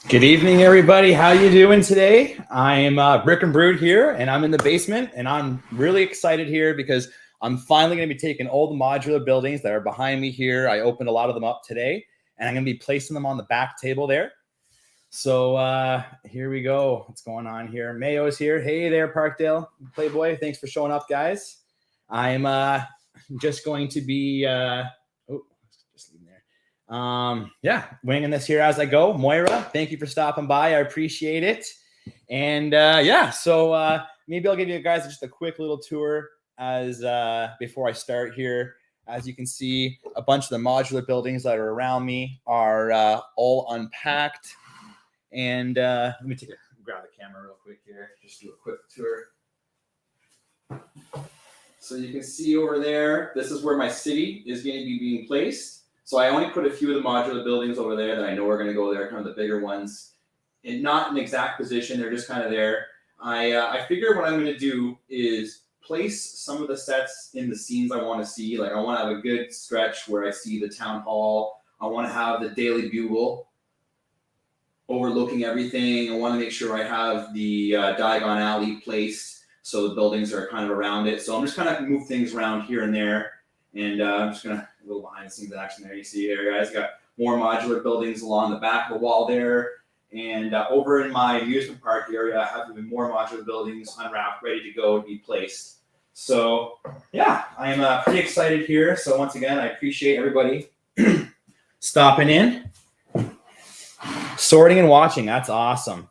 Good evening, everybody. How you doing today? I'm Brick and Brood here, and I'm in the basement, and I'm really excited here because I'm finally going to be taking all the modular buildings that are behind me here. I opened a lot of them up today, and I'm going to be placing them on the back table there. So here we go. What's going on here? Mayo's here. Hey there, Parkdale Playboy. Thanks for showing up, guys. I'm just going to be winging this here as I go. Moira, thank you for stopping by. I appreciate it. And so maybe I'll give you guys just a quick little tour as before I start here. As you can see, a bunch of the modular buildings that are around me are all unpacked. And let me grab the camera real quick here. Just do a quick tour. So you can see over there, this is where my city is going to be being placed. So I only put a few of the modular buildings over there that I know are going to go there, kind of the bigger ones. And not in exact position, they're just kind of there. I figure what I'm going to do is place some of the sets in the scenes I want to see. Like I want to have a good stretch where I see the town hall. I want to have the Daily Bugle overlooking everything. I want to make sure I have the Diagon Alley placed so the buildings are kind of around it. So I'm just kind of move things around here and there. And I'm just going to, a little behind the scenes action there. You see here, guys, got more modular buildings along the back of the wall there. And over in my amusement park area, I have even more modular buildings unwrapped, ready to go and be placed. So, yeah, I'm pretty excited here. So once again, I appreciate everybody stopping in. Sorting and watching. That's awesome.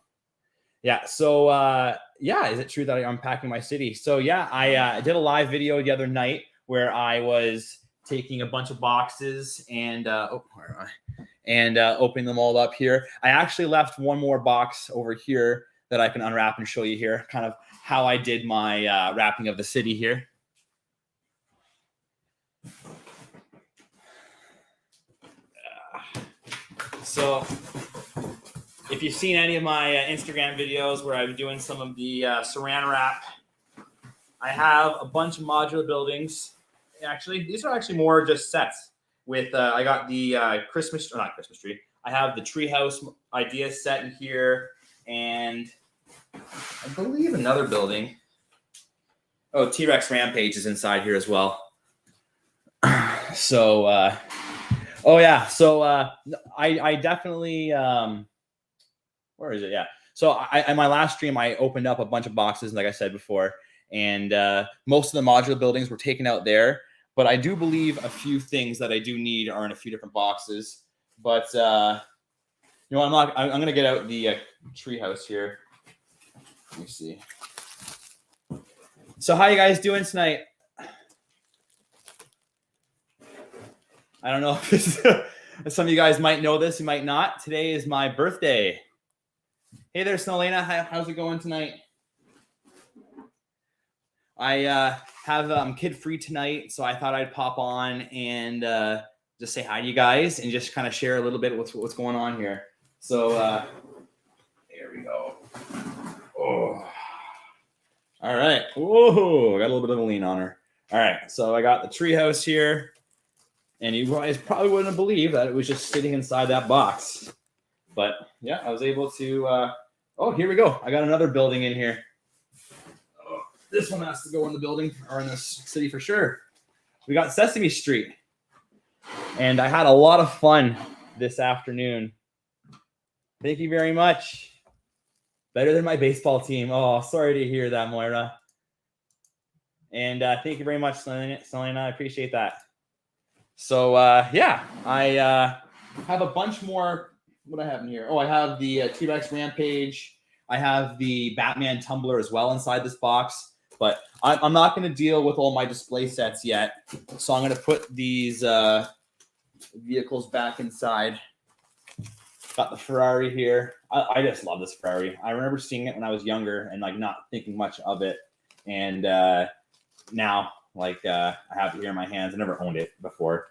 Yeah. So, is it true that I'm unpacking my city? So, yeah, I did a live video the other night where I was taking a bunch of boxes and opening them all up here. I actually left one more box over here that I can unwrap and show you here, kind of how I did my wrapping of the city here. So if you've seen any of my Instagram videos where I'm doing some of the saran wrap, I have a bunch of modular buildings. Actually, these are actually more just sets with, I got the not Christmas tree. I have the treehouse idea set in here, and I believe another building. Oh, T-Rex Rampage is inside here as well. So, I definitely, where is it? Yeah. So in my last stream, I opened up a bunch of boxes, like I said before, and most of the modular buildings were taken out there. But I do believe a few things that I do need are in a few different boxes. But I'm going to get out the treehouse here. Let me see. So how you guys doing tonight? I don't know if some of you guys might know this, you might not. Today is my birthday. Hey there, Snowlena. How's it going tonight? I have kid free tonight, so I thought I'd pop on and just say hi to you guys and just kind of share a little bit what's going on here. So there we go. Oh, all right. Whoa, got a little bit of a lean on her. All right, so I got the treehouse here, and you guys probably wouldn't believe that it was just sitting inside that box. But yeah, I was able to. Here we go. I got another building in here. This one has to go in the building or in the city for sure. We got Sesame Street. And I had a lot of fun this afternoon. Thank you very much. Better than my baseball team. Oh, sorry to hear that, Moira. And thank you very much, Selena. I appreciate that. So, I have a bunch more. What do I have in here? Oh, I have the T-Rex Rampage. I have the Batman tumbler as well inside this box. But I'm not going to deal with all my display sets yet. So I'm going to put these vehicles back inside. Got the Ferrari here. I just love this Ferrari. I remember seeing it when I was younger and like not thinking much of it. And now I have it here in my hands. I never owned it before.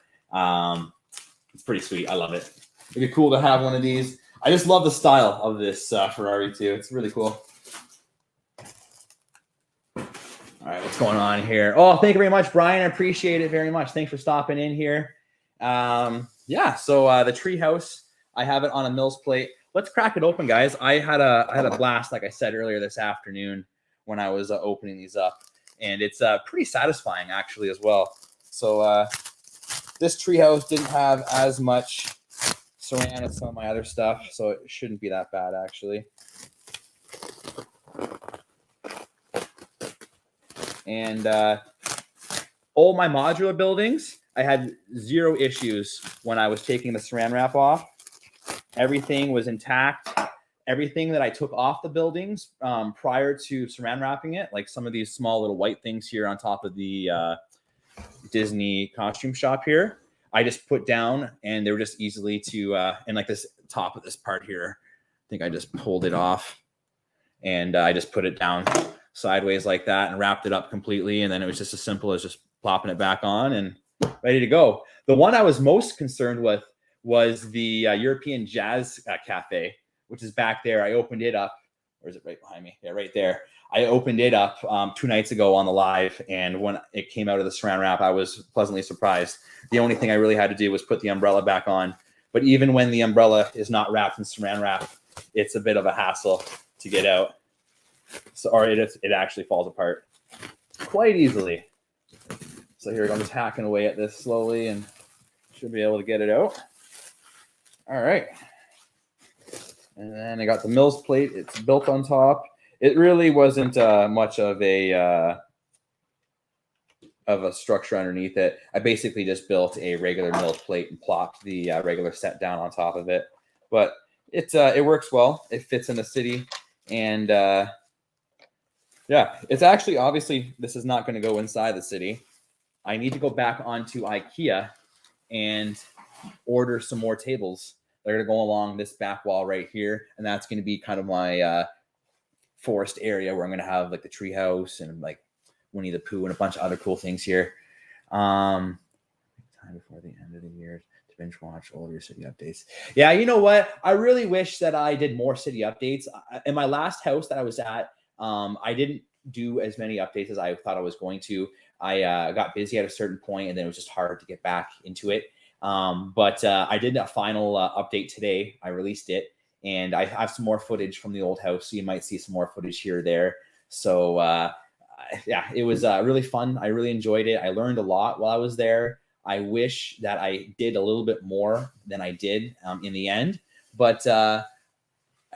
It's pretty sweet. I love it. It'd be cool to have one of these. I just love the style of this Ferrari too. It's really cool. All right, what's going on here? Oh, thank you very much, Brian. I appreciate it very much. Thanks for stopping in here. So the treehouse, I have it on a Mills plate. let's crack it open, guys. I had a blast, like I said earlier this afternoon when I was opening these up, and it's pretty satisfying actually as well. So this treehouse didn't have as much saran as some of my other stuff, so it shouldn't be that bad actually. And all my modular buildings, I had zero issues when I was taking the saran wrap off. Everything was intact. Everything that I took off the buildings prior to saran wrapping it, like some of these small little white things here on top of the Disney costume shop here, I just put down, and they were just easily to, and like this top of this part here, I think I just pulled it off, and I just put it down sideways like that and wrapped it up completely. And then it was just as simple as just plopping it back on and ready to go. The one I was most concerned with was the European Jazz Cafe, which is back there. I opened it up. Or is it right behind me? Yeah, right there. I opened it up 2 nights ago on the live, and when it came out of the saran wrap, I was pleasantly surprised. The only thing I really had to do was put the umbrella back on. But even when the umbrella is not wrapped in saran wrap, it's a bit of a hassle to get out. So, or it actually falls apart quite easily. So here I'm just hacking away at this slowly and should be able to get it out. All right. And then I got the Mills plate. It's built on top. It really wasn't much of a structure underneath it. I basically just built a regular Mills plate and plopped the regular set down on top of it. But it works well. It fits in the city. And yeah, it's actually, obviously, this is not going to go inside the city. I need to go back onto IKEA and order some more tables. They're going to go along this back wall right here. And that's going to be kind of my forest area where I'm going to have like the treehouse and like Winnie the Pooh and a bunch of other cool things here. Time before the end of the year to binge watch all of your city updates. Yeah, you know what? I really wish that I did more city updates. In my last house that I was at, I didn't do as many updates as I thought I was going to. I got busy at a certain point, and then it was just hard to get back into it. But I did a final update today. I released it, and I have some more footage from the old house, so you might see some more footage here or there. So yeah, it was really fun. I really enjoyed it. I learned a lot while I was there. I wish that I did a little bit more than I did in the end, but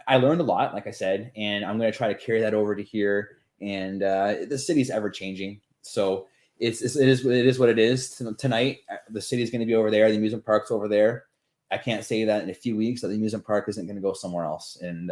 I learned a lot, like I said, and I'm going to try to carry that over to here. And the city's ever changing, so it is what it is. Tonight, the city's going to be over there. The amusement park's over there. I can't say that in a few weeks that the amusement park isn't going to go somewhere else, and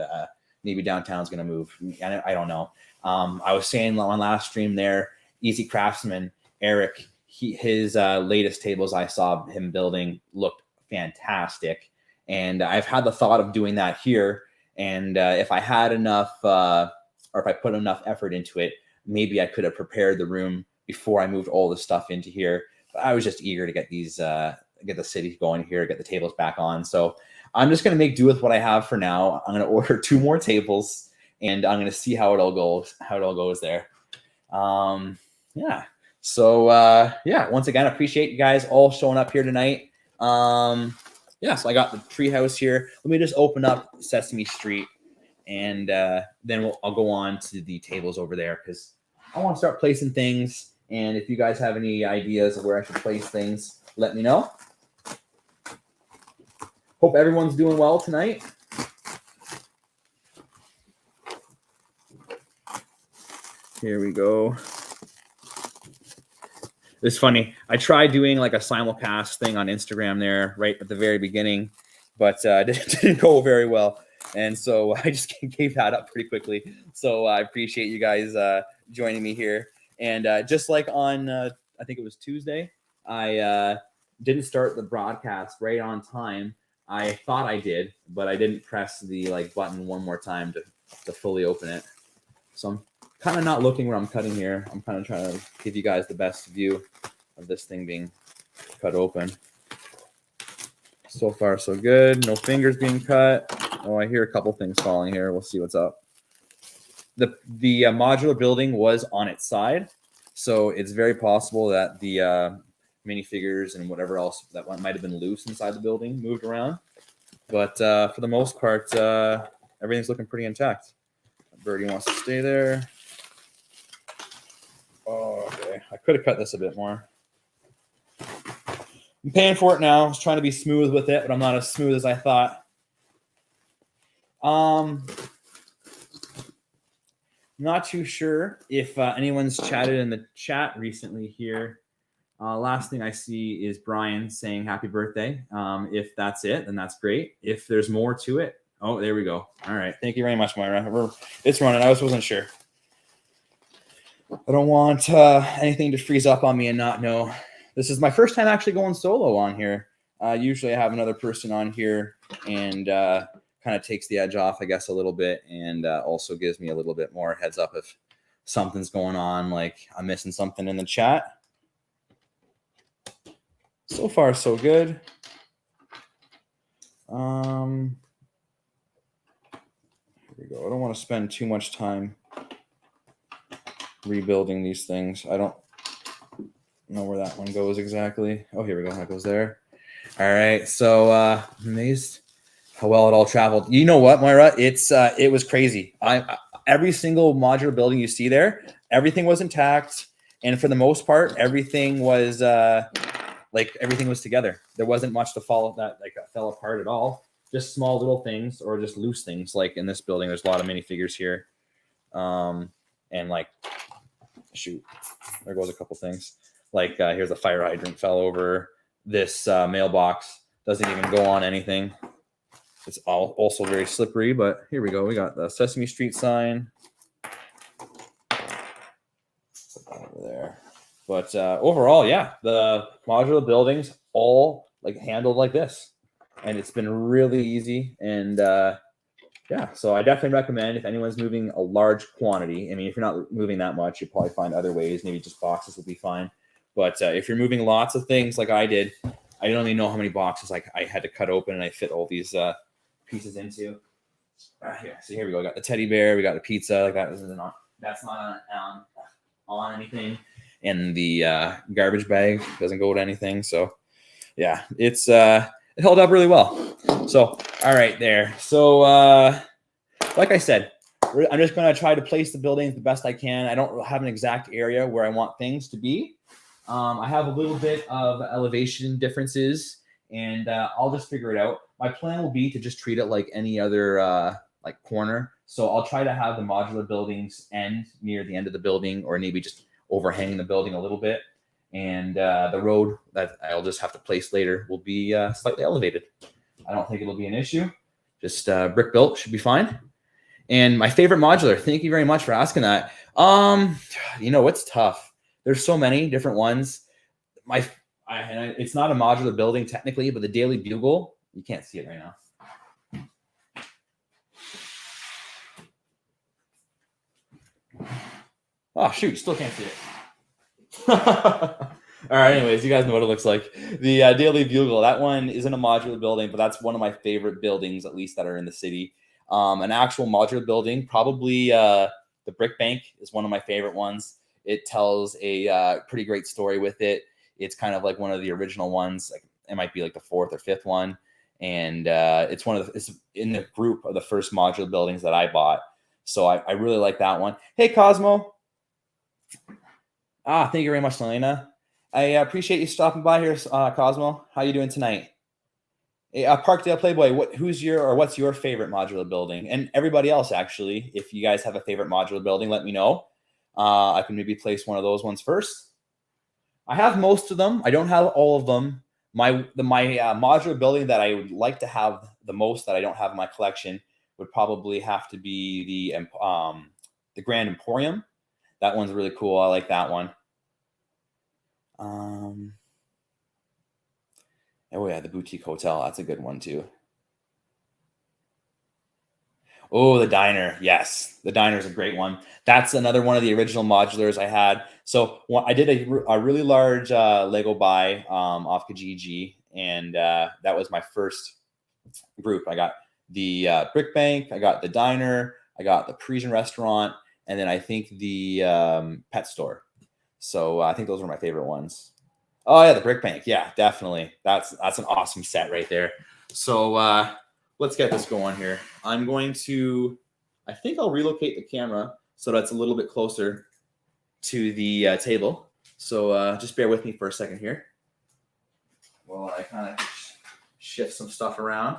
maybe downtown's going to move. I don't know. I was saying on last stream there, Easy Craftsman Eric, his latest tables I saw him building looked fantastic, and I've had the thought of doing that here. And if I had enough, or if I put enough effort into it, maybe I could have prepared the room before I moved all the stuff into here. But I was just eager to get these, get the city going here, get the tables back on. So I'm just going to make do with what I have for now. I'm going to order 2 more tables, and I'm going to see how it all goes there. Yeah. So yeah, once again, I appreciate you guys all showing up here tonight. Yeah, so I got the treehouse here. Let me just open up Sesame Street, and then I'll go on to the tables over there because I want to start placing things. And if you guys have any ideas of where I should place things, let me know. Hope everyone's doing well tonight. Here we go. It's funny. I tried doing like a simulcast thing on Instagram there right at the very beginning, but it didn't go very well. And so I just gave that up pretty quickly. So I appreciate you guys joining me here. And just like on, I think it was Tuesday, I didn't start the broadcast right on time. I thought I did, but I didn't press the like button one more time to fully open it. So I'm kind of not looking where I'm cutting here. I'm kind of trying to give you guys the best view of this thing being cut open. So far, so good. No fingers being cut. Oh, I hear a couple things falling here. We'll see what's up. The modular building was on its side, so it's very possible that the minifigures and whatever else that might have been loose inside the building moved around. But for the most part, everything's looking pretty intact. Birdie wants to stay there. Oh, okay. I could have cut this a bit more. I'm paying for it now. I was trying to be smooth with it, but I'm not as smooth as I thought. Not too sure if anyone's chatted in the chat recently here. Last thing I see is Brian saying happy birthday. If that's it, then that's great. If there's more to it, oh, there we go. All right. Thank you very much, Moira. It's running. I wasn't sure. I don't want anything to freeze up on me and not know. This is my first time actually going solo on here. Usually I have another person on here and kind of takes the edge off, I guess, a little bit, and also gives me a little bit more heads up if something's going on, like I'm missing something in the chat. So far, so good. Here we go. I don't want to spend too much time rebuilding these things. I don't know where that one goes exactly. Oh, here we go. That goes there. All right. So amazed how well it all traveled. You know what, Moira? It was crazy. Every single modular building you see there, everything was intact, and for the most part, everything was everything was together. There wasn't much to fall that fell apart at all. Just small little things or just loose things. Like in this building, there's a lot of minifigures here, and shoot, there goes a couple things. Like here's a fire hydrant fell over. This mailbox doesn't even go on anything. It's also very slippery, but here we go. We got the Sesame Street sign. Put that over there. But overall, yeah, the modular buildings all handled like this, and it's been really easy. And yeah, so I definitely recommend if anyone's moving a large quantity. I mean, if you're not moving that much, you'll probably find other ways. Maybe just boxes will be fine. But if you're moving lots of things like I did, I don't even know how many boxes I had to cut open and I fit all these pieces into. Here, so here we go. We got the teddy bear. We got the pizza. Like that's not on anything. And the garbage bag doesn't go to anything. So yeah, it held up really well. So all right there. So like I said, I'm just going to try to place the buildings the best I can. I don't have an exact area where I want things to be. I have a little bit of elevation differences, and I'll just figure it out. My plan will be to just treat it like any other corner. So I'll try to have the modular buildings end near the end of the building, or maybe just overhanging the building a little bit. And the road that I'll just have to place later will be slightly elevated. I don't think it'll be an issue. Just brick built should be fine. And my favorite modular, thank you very much for asking that. It's tough. There's so many different ones. It's not a modular building technically, but the Daily Bugle, you can't see it right now. Oh, shoot, you still can't see it. All right, anyways, you guys know what it looks like. The Daily Bugle, that one isn't a modular building, but that's one of my favorite buildings, at least that are in the city. An actual modular building, probably the Brick Bank is one of my favorite ones. It tells a pretty great story with it. It's kind of like one of the original ones. Like it might be like the fourth or fifth one, and it's in the group of the first modular buildings that I bought. So I really like that one. Hey, Cosmo. Thank you very much, Elena. I appreciate you stopping by here, Cosmo. How you doing tonight? Hey, Parkdale Playboy, what's your favorite modular building? And everybody else, actually, if you guys have a favorite modular building, let me know. I can maybe place one of those ones first. I have most of them. I don't have all of them. My modular building that I would like to have the most that I don't have in my collection would probably have to be the Grand Emporium. That one's really cool. I like that one. Oh yeah, the Boutique Hotel. That's a good one too. Oh, the diner. Yes, the diner is a great one. That's another one of the original modulars I had. So I did a really large Lego buy off Kijiji, and that was my first group. I got the Brick Bank, I got the diner, I got the Parisian Restaurant, and then I think the pet store. So I think those were my favorite ones. Oh yeah, the Brick Bank. Yeah, definitely. That's an awesome set right there. So let's get this going here. I'm going to, I think I'll relocate the camera so that's a little bit closer to the table. So just bear with me for a second here while I kind of shift some stuff around.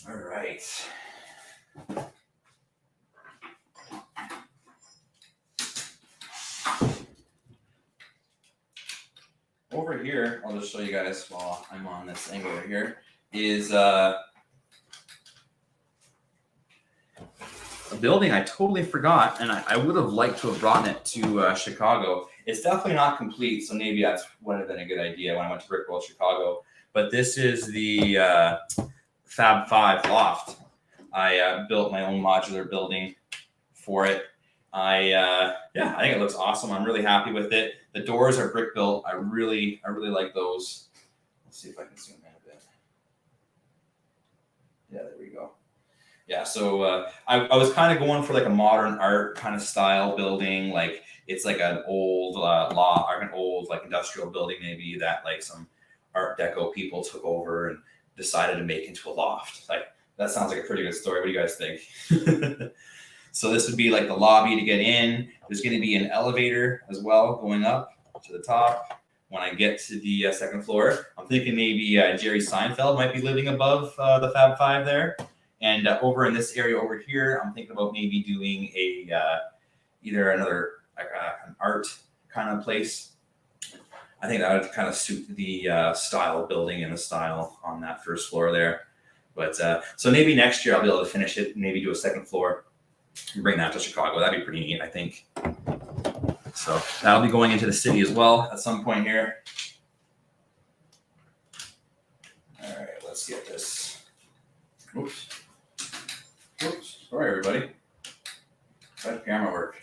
All right. Over here, I'll just show you guys while I'm on this angle over here, is a building I totally forgot, and I would have liked to have brought it to Chicago. It's definitely not complete, so maybe that's would have been a good idea when I went to Brick World Chicago. But this is the Fab Five Loft. I built my own modular building for it. I think it looks awesome. I'm really happy with it. The doors are brick built. I really like those. Let's see if I can zoom in a bit. Yeah, there we go. Yeah, so I was kind of going for like a modern art kind of style building. Like it's like an old an old like industrial building maybe that like some Art Deco people took over and decided to make into a loft. Like that sounds like a pretty good story. What do you guys think? So this would be like the lobby to get in. There's going to be an elevator as well going up to the top. When I get to the second floor, I'm thinking maybe Jerry Seinfeld might be living above the Fab Five there. And over in this area over here, I'm thinking about maybe doing a either another like an art kind of place. I think that would kind of suit the style of building and the style on that first floor there. But so maybe next year I'll be able to finish it, maybe do a second floor and bring that to Chicago. That'd be pretty neat, I think. So that'll be going into the city as well at some point here. All right, let's get this. Oops. Sorry, everybody. How did camera work?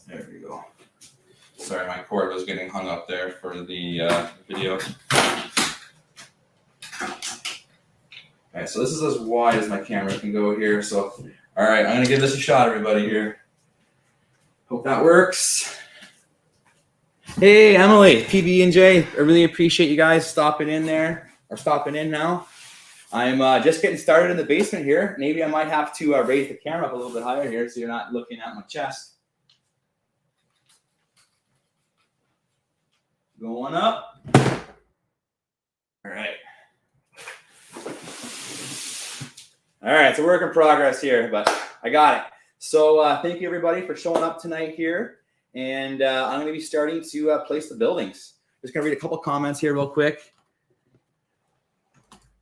There we go. Sorry, my cord was getting hung up there for the video. Okay, so this is as wide as my camera can go here. So, all right, I'm gonna give this a shot, everybody here. Hope that works. Hey, Emily, PB&J, I really appreciate you guys stopping in there, or stopping in now. I'm just getting started in the basement here. Maybe I might have to raise the camera up a little bit higher here so you're not looking at my chest. Going up. All right. All right, it's a work in progress here, but I got it. So thank you, everybody, for showing up tonight here. And I'm going to be starting to place the buildings. Just going to read a couple comments here real quick.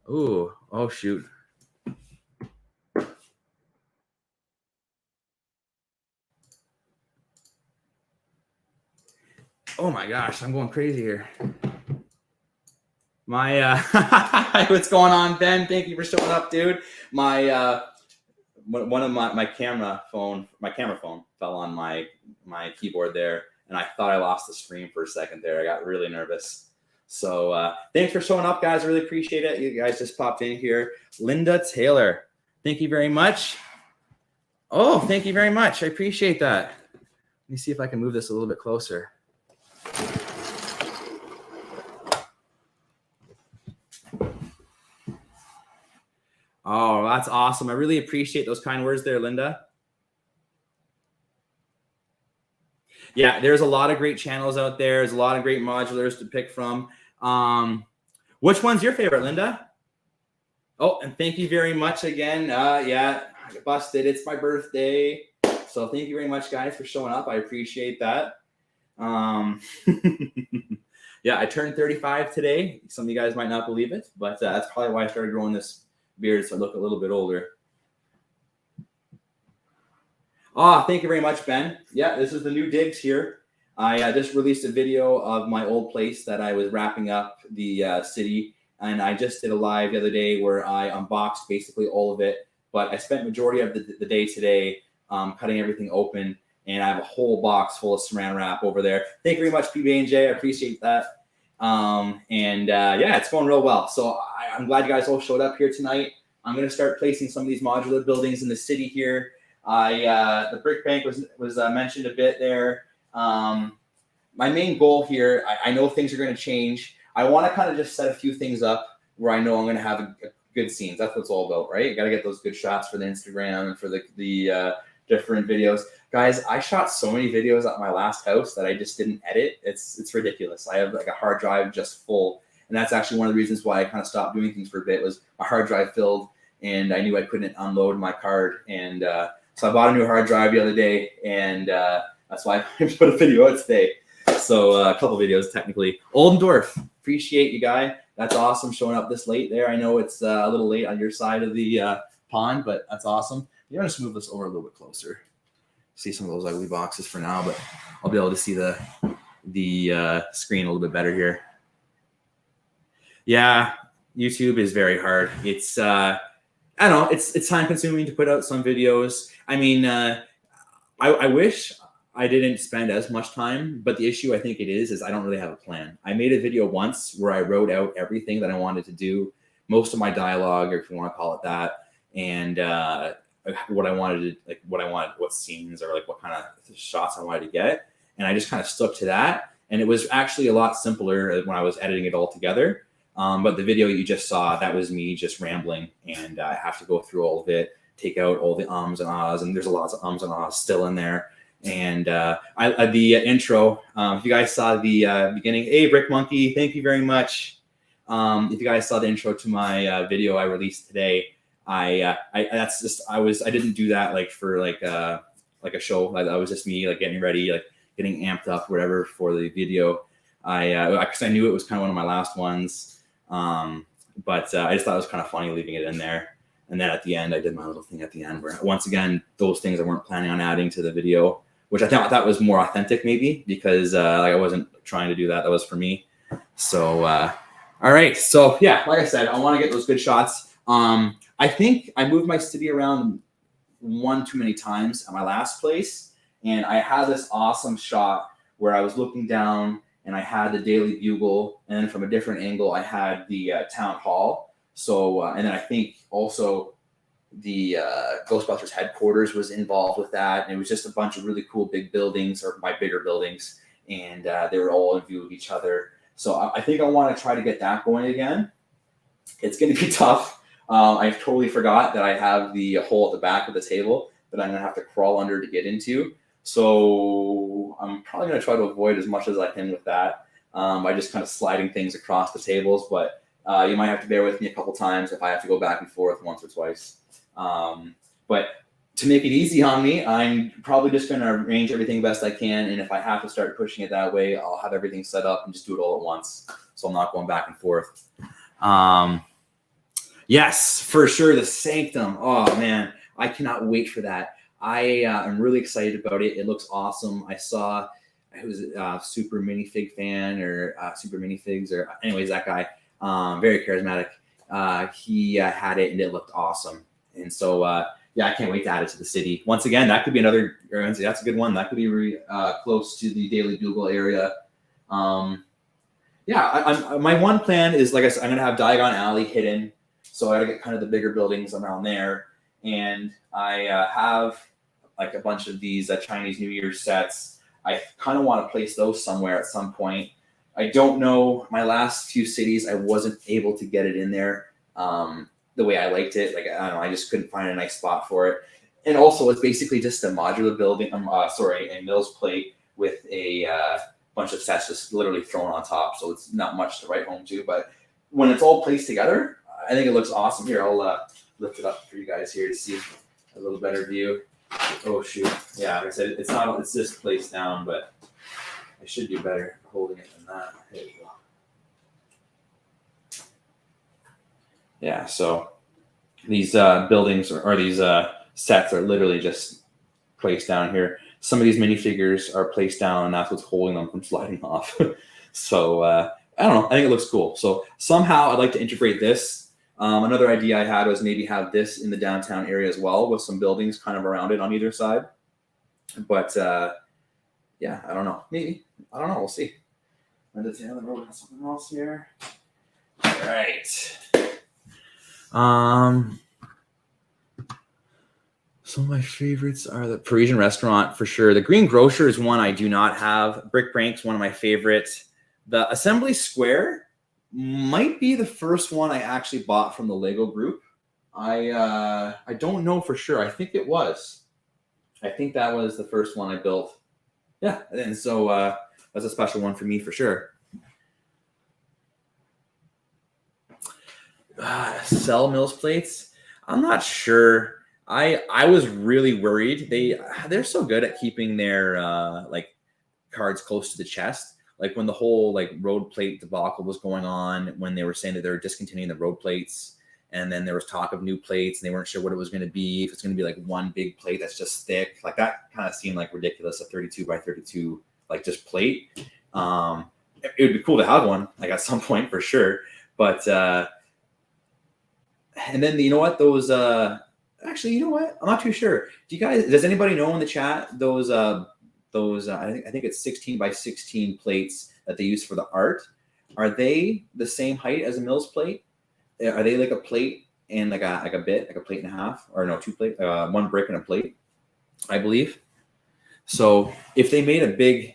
Ooh, oh, shoot. Oh, my gosh, I'm going crazy here. My what's going on, Ben? Thank you for showing up, dude. My one of my camera phone fell on my keyboard there, and I thought I lost the stream for a second there. I got really nervous. So thanks for showing up, guys. I really appreciate it. You guys just popped in here. Linda Taylor, thank you very much. Oh, thank you very much. I appreciate that. Let me see if I can move this a little bit closer. Oh, that's awesome. I really appreciate those kind words there, Linda. Yeah, there's a lot of great channels out there. There's a lot of great modulars to pick from. Which one's your favorite, Linda? Oh, and thank you very much again. Yeah, I got busted. It's my birthday. So thank you very much, guys, for showing up. I appreciate that. Yeah, I turned 35 today. Some of you guys might not believe it, but that's probably why I started growing this beard, so I look a little bit older. Thank you very much, Ben. Yeah, this is the new digs here. I just released a video of my old place that I was wrapping up the city, and I just did a live the other day where I unboxed basically all of it, but I spent majority of the day today cutting everything open and I have a whole box full of saran wrap over there. Thank you very much, PB&J. I appreciate that. Yeah, it's going real well. So I'm glad you guys all showed up here tonight. I'm going to start placing some of these modular buildings in the city here. The brick bank was mentioned a bit there. My main goal here, I know things are going to change. I want to kind of just set a few things up where I know I'm going to have a good scenes. That's what it's all about, right? You got to get those good shots for the Instagram and for the different videos. Guys, I shot so many videos at my last house that I just didn't edit. It's ridiculous. I have like a hard drive just full. And that's actually one of the reasons why I kind of stopped doing things for a bit was my hard drive filled and I knew I couldn't unload my card. And so I bought a new hard drive the other day and that's why I put a video out today. So a couple videos technically. Oldendorf, appreciate you, guy. That's awesome showing up this late there. I know it's a little late on your side of the pond, but that's awesome. You're gonna just move this over a little bit closer. See some of those ugly boxes for now, but I'll be able to see the screen a little bit better here. Yeah, YouTube is very hard. It's I don't know. It's time consuming to put out some videos. I mean, I wish I didn't spend as much time, but the issue I think it is I don't really have a plan. I made a video once where I wrote out everything that I wanted to do, most of my dialogue, or if you want to call it that, and what I wanted to what scenes or like what kind of shots I wanted to get, and I just kind of stuck to that. And it was actually a lot simpler when I was editing it all together. But the video you just saw, that was me just rambling, and I have to go through all of it, take out all the ums and ahs, and there's lots of ums and ahs still in there. And the intro, if you guys saw the beginning, hey, Brick Monkey, thank you very much. If you guys saw the intro to my video I released today, I didn't do that like for like a show. That was just me like getting ready, like getting amped up, whatever, for the video. Because I knew it was kind of one of my last ones. But I just thought it was kind of funny leaving it in there. And then at the end, I did my little thing at the end where, once again, those things I weren't planning on adding to the video, which I thought was more authentic maybe, because like I wasn't trying to do that. That was for me. So, all right. So yeah, like I said, I want to get those good shots. I think I moved my city around one too many times at my last place. And I had this awesome shot where I was looking down and I had the Daily Bugle, and then from a different angle, I had the town hall. So, and then I think also the Ghostbusters headquarters was involved with that. And it was just a bunch of really cool big buildings, or my bigger buildings, and they were all in view of each other. So I think I want to try to get that going again. It's going to be tough. I totally forgot that I have the hole at the back of the table that I'm going to have to crawl under to get into. So I'm probably going to try to avoid as much as I can with that by just kind of sliding things across the tables. But you might have to bear with me a couple times if I have to go back and forth once or twice. But to make it easy on me, I'm probably just going to arrange everything best I can. And if I have to start pushing it that way, I'll have everything set up and just do it all at once. So I'm not going back and forth. Yes, for sure. The Sanctum. Oh, man. I cannot wait for that. I am really excited about it. It looks awesome. I saw, it was a Super Minifig fan, or Super Minifigs, or anyways, that guy, very charismatic. He had it and it looked awesome. And so, yeah, I can't wait to add it to the city. Once again, that could be another, that's a good one. That could be close to the Daily Bugle area. Yeah, my one plan is, like I said, I'm going to have Diagon Alley hidden. So I got to get kind of the bigger buildings around there. And I have like a bunch of these Chinese New Year sets. I kind of want to place those somewhere at some point. I don't know. My last few cities, I wasn't able to get it in there the way I liked it. Like, I don't know. I just couldn't find a nice spot for it. And also, it's basically just a modular building. A Mills plate with a bunch of sets just literally thrown on top. So it's not much to write home to. But when it's all placed together, I think it looks awesome. Here, I'll lift it up for you guys here to see a little better view. Oh shoot! Yeah, like I said, it's just placed down, but I should do better holding it than that. There you go. Yeah, so these buildings or these sets are literally just placed down here. Some of these minifigures are placed down, and that's what's holding them from sliding off. So I don't know. I think it looks cool. So somehow I'd like to integrate this. Another idea I had was maybe have this in the downtown area as well, with some buildings kind of around it on either side. But yeah, I don't know. Maybe. I don't know. We'll see. And does the other road have something else here? All right. Some of my favorites are the Parisian Restaurant for sure. The Green Grocer is one I do not have. Brick Brank's one of my favorites. The Assembly Square might be the first one I actually bought from the Lego group. I don't know for sure. I think it was. I think that was the first one I built. Yeah, and so that's a special one for me for sure. Sell Mills plates? I'm not sure. I was really worried. They're so good at keeping their like cards close to the chest. Like when the whole like road plate debacle was going on, when they were saying that they were discontinuing the road plates, and then there was talk of new plates, and they weren't sure what it was going to be. If it's going to be like one big plate that's just thick, like that kind of seemed like ridiculous. A 32 by 32 like just plate. It would be cool to have one like at some point for sure. But and then you know what those actually, you know what? I'm not too sure. Does anybody know in the chat those I think it's 16 by 16 plates that they use for the art? Are they the same height as a Mills plate? Are they like a plate and like a bit, like a plate and a half, or no, 2 plate, 1 brick and a plate, I believe. So if they made a big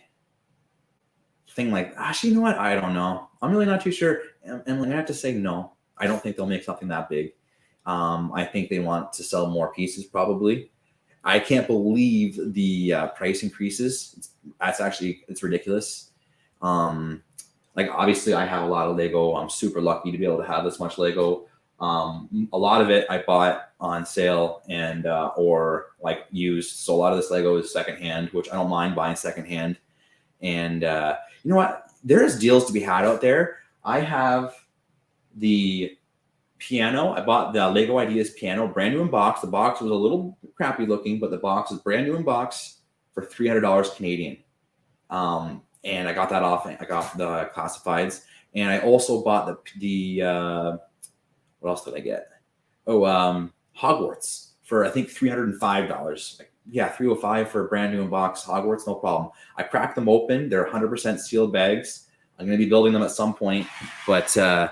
thing like, actually, you know what? I don't know. I'm really not too sure. And I have to say no. I don't think they'll make something that big. I think they want to sell more pieces probably. I can't believe the price increases. It's ridiculous. Like obviously I have a lot of Lego. I'm super lucky to be able to have this much Lego. A lot of it I bought on sale and or like used. So a lot of this Lego is secondhand, which I don't mind buying secondhand. And you know what? There's deals to be had out there. I have the piano. I bought the Lego Ideas piano, brand new in box. The box was a little crappy looking, but the box is brand new in box for $300 Canadian. And I got that off. I got the classifieds, and I also bought the what else did I get? Oh, Hogwarts for I think $305. Yeah, $305 for a brand new in box Hogwarts, no problem. I cracked them open. They're 100% sealed bags. I'm going to be building them at some point, but I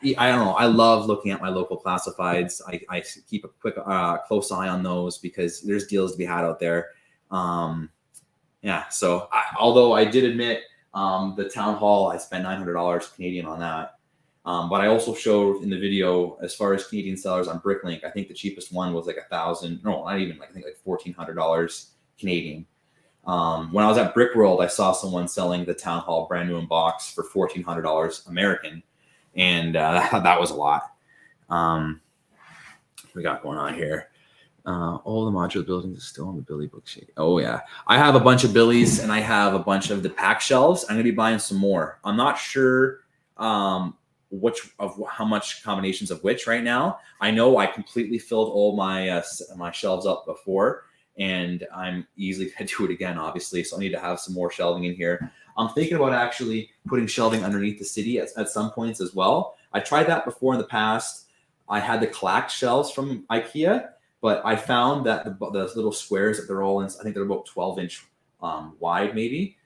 don't know. I love looking at my local classifieds. I keep a close eye on those because there's deals to be had out there. Yeah. So although I did admit the town hall, I spent $900 Canadian on that. But I also showed in the video, as far as Canadian sellers on Bricklink, I think the cheapest one was like $1,000. No, not even. I think like $1,400 Canadian. When I was at Brick World, I saw someone selling the town hall brand new in box for $1,400 American. And that was a lot. We got going on here. All the modular buildings are still on the Billy book sheet. Oh yeah, I have a bunch of Billies and I have a bunch of the pack shelves. I'm gonna be buying some more. I'm not sure how much combinations of which right now. I know I completely filled all my my shelves up before, and I'm easily gonna do it again, obviously. So I need to have some more shelving in here. I'm thinking about actually putting shelving underneath the city at some points as well. I tried that before in the past. I had the clacked shelves from IKEA, but I found that the little squares that they're all in, I think they're about 12-inch wide maybe.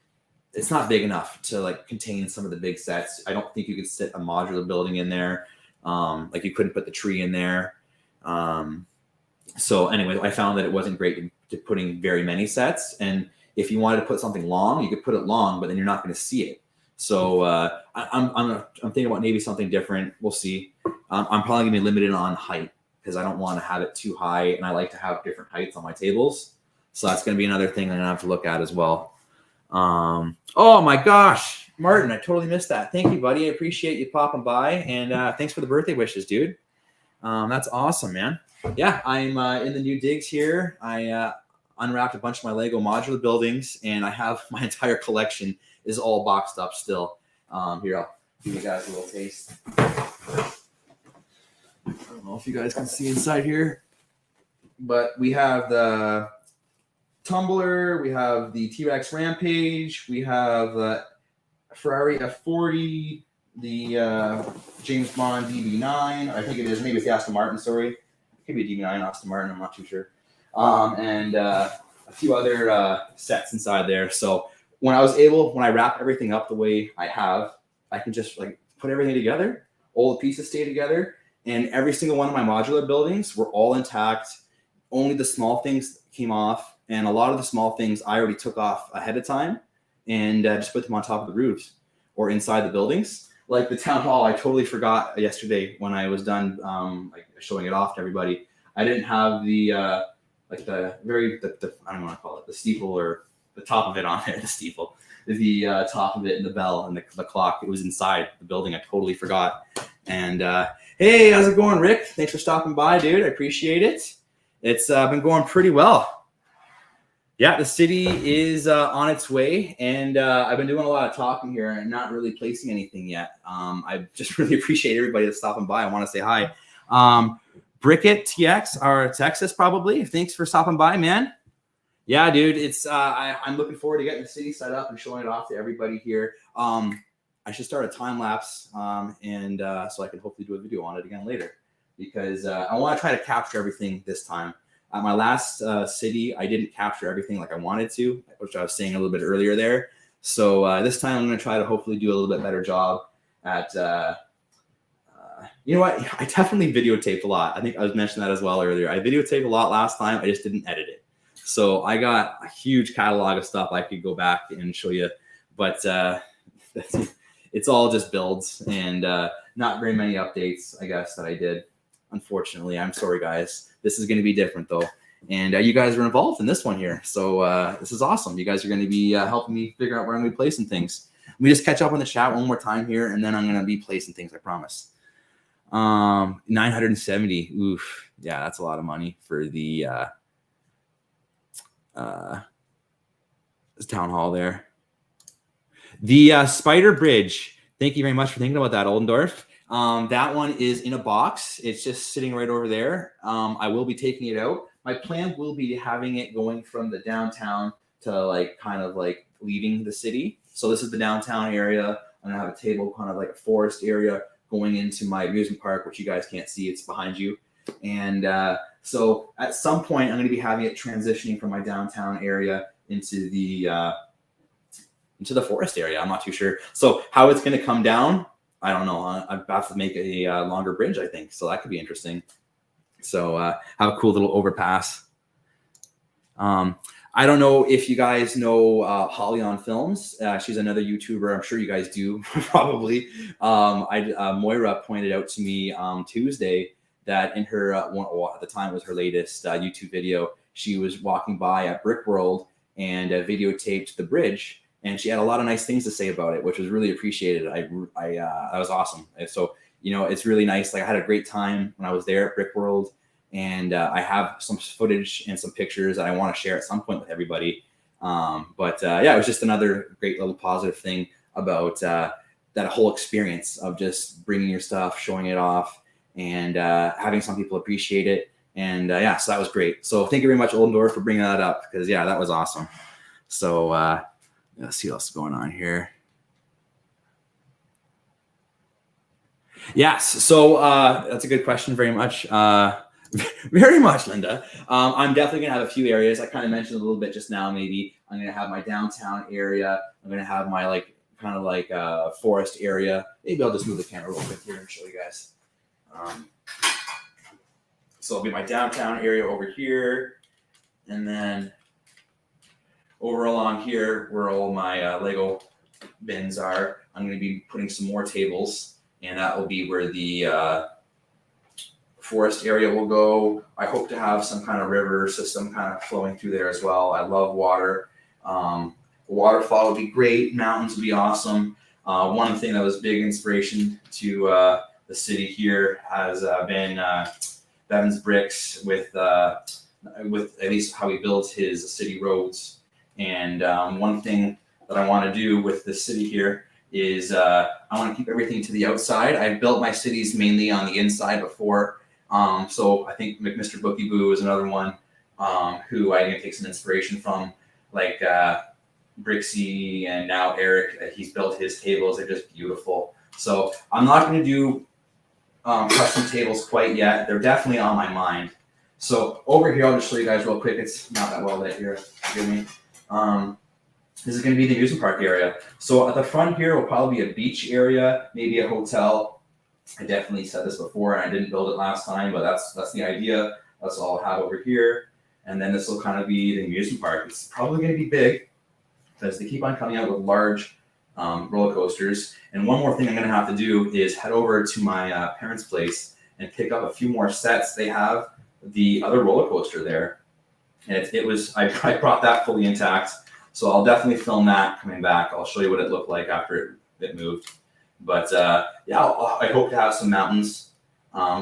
It's not big enough to like contain some of the big sets. I don't think you could sit a modular building in there. Like you couldn't put the tree in there. So anyway, I found that it wasn't great to putting very many sets. And if you wanted to put something long, you could put it long, but then you're not going to see it. So I'm thinking about maybe something different. We'll see. I'm probably going to be limited on height because I don't want to have it too high, and I like to have different heights on my tables. So that's going to be another thing I'm going to have to look at as well. Oh my gosh, Martin, I totally missed that. Thank you, buddy. I appreciate you popping by, and thanks for the birthday wishes, dude. That's awesome, man. Yeah, I'm in the new digs here. I unwrapped a bunch of my Lego modular buildings, and I have my entire collection is all boxed up still. Here, I'll give you guys a little taste. I don't know if you guys can see inside here, but we have the Tumbler, we have the T-Rex Rampage, we have the Ferrari F40, the James Bond DB9. I think it is. Maybe it's the Aston Martin, sorry. It could be a DB9 Aston Martin, I'm not too sure. And a few other sets inside there. So when I wrap everything up the way I have, I can just like put everything together. All the pieces stay together, and every single one of my modular buildings were all intact. Only the small things came off, and a lot of the small things I already took off ahead of time and just put them on top of the roofs or inside the buildings. Like the town hall, I totally forgot yesterday when I was done like showing it off to everybody. I didn't have the like the I don't want to call it the steeple or the top of it on there, the steeple, the top of it and the bell and the clock. It was inside the building. I totally forgot. And hey, how's it going, Rick? Thanks for stopping by, dude. I appreciate it. It's been going pretty well. Yeah, the city is on its way, and I've been doing a lot of talking here and not really placing anything yet. I just really appreciate everybody that's stopping by. I want to say hi. Brickett TX or Texas probably. Thanks for stopping by, man. Yeah, dude, it's I'm looking forward to getting the city set up and showing it off to everybody here. I should start a time lapse and so I can hopefully do a video on it again later, because I want to try to capture everything this time. At my last city, I didn't capture everything like I wanted to, which I was saying a little bit earlier there. So this time I'm going to try to hopefully do a little bit better job at, you know what? I definitely videotaped a lot. I think I was mentioning that as well earlier. I videotaped a lot last time. I just didn't edit it. So I got a huge catalog of stuff I could go back and show you, but it's all just builds and not very many updates, I guess, that I did. Unfortunately, I'm sorry, guys. This is going to be different, though. And you guys are involved in this one here. So this is awesome. You guys are going to be helping me figure out where I'm going to be placing things. Let me just catch up on the chat one more time here, and then I'm going to be placing things, I promise. 970. Oof. Yeah, that's a lot of money for the town hall there. The Spider Bridge. Thank you very much for thinking about that, Oldendorf. That one is in a box. It's just sitting right over there. I will be taking it out. My plan will be having it going from the downtown to like kind of like leaving the city. So this is the downtown area. I'm gonna have a table, kind of like a forest area going into my amusement park, which you guys can't see. It's behind you. And so at some point, I'm going to be having it transitioning from my downtown area into the forest area. I'm not too sure. So how it's going to come down, I don't know. I have to make a longer bridge, I think. So that could be interesting. So have a cool little overpass. I don't know if you guys know Holly on Films. She's another YouTuber. I'm sure you guys do, probably. Moira pointed out to me Tuesday that in her, at the time it was her latest YouTube video, she was walking by at Brick World and videotaped the bridge. And she had a lot of nice things to say about it, which was really appreciated. That was awesome. So, you know, it's really nice. Like I had a great time when I was there at Brick World. And I have some footage and some pictures that I want to share at some point with everybody. Yeah, it was just another great little positive thing about that whole experience of just bringing your stuff, showing it off, and having some people appreciate it. And yeah, so that was great. So thank you very much, Oldendorf, for bringing that up, because yeah, that was awesome. So let's see what else is going on here. Yes, so that's a good question. Very much. Very much, Linda. I'm definitely going to have a few areas. I kind of mentioned a little bit just now, maybe. I'm going to have my downtown area. I'm going to have my like kind of like forest area. Maybe I'll just move the camera real quick here and show you guys. So it'll be my downtown area over here. And then over along here where all my Lego bins are, I'm going to be putting some more tables. And that will be where the forest area will go. I hope to have some kind of river system kind of flowing through there as well. I love water. Waterfall would be great. Mountains would be awesome. One thing that was big inspiration to the city here has been Bevan's bricks with at least how he builds his city roads. And one thing that I want to do with the city here is I want to keep everything to the outside. I've built my cities mainly on the inside before. So I think Mr. Bookie Boo is another one who I can take some inspiration from, like Brixie and now Eric. He's built his tables; they're just beautiful. So I'm not going to do custom tables quite yet. They're definitely on my mind, So over here, I'll just show you guys real quick. It's not that well lit here. Forgive me. This is going to be the amusement park area. So at the front here will probably be a beach area, maybe a hotel. I definitely said this before, and I didn't build it last time, but that's the idea. That's all I'll have over here. And then this will kind of be the amusement park. It's probably going to be big because they keep on coming out with large roller coasters. And one more thing I'm going to have to do is head over to my parents' place and pick up a few more sets. They have the other roller coaster there, and I brought that fully intact. So I'll definitely film that coming back. I'll show you what it looked like after it moved. But yeah, I hope to have some mountains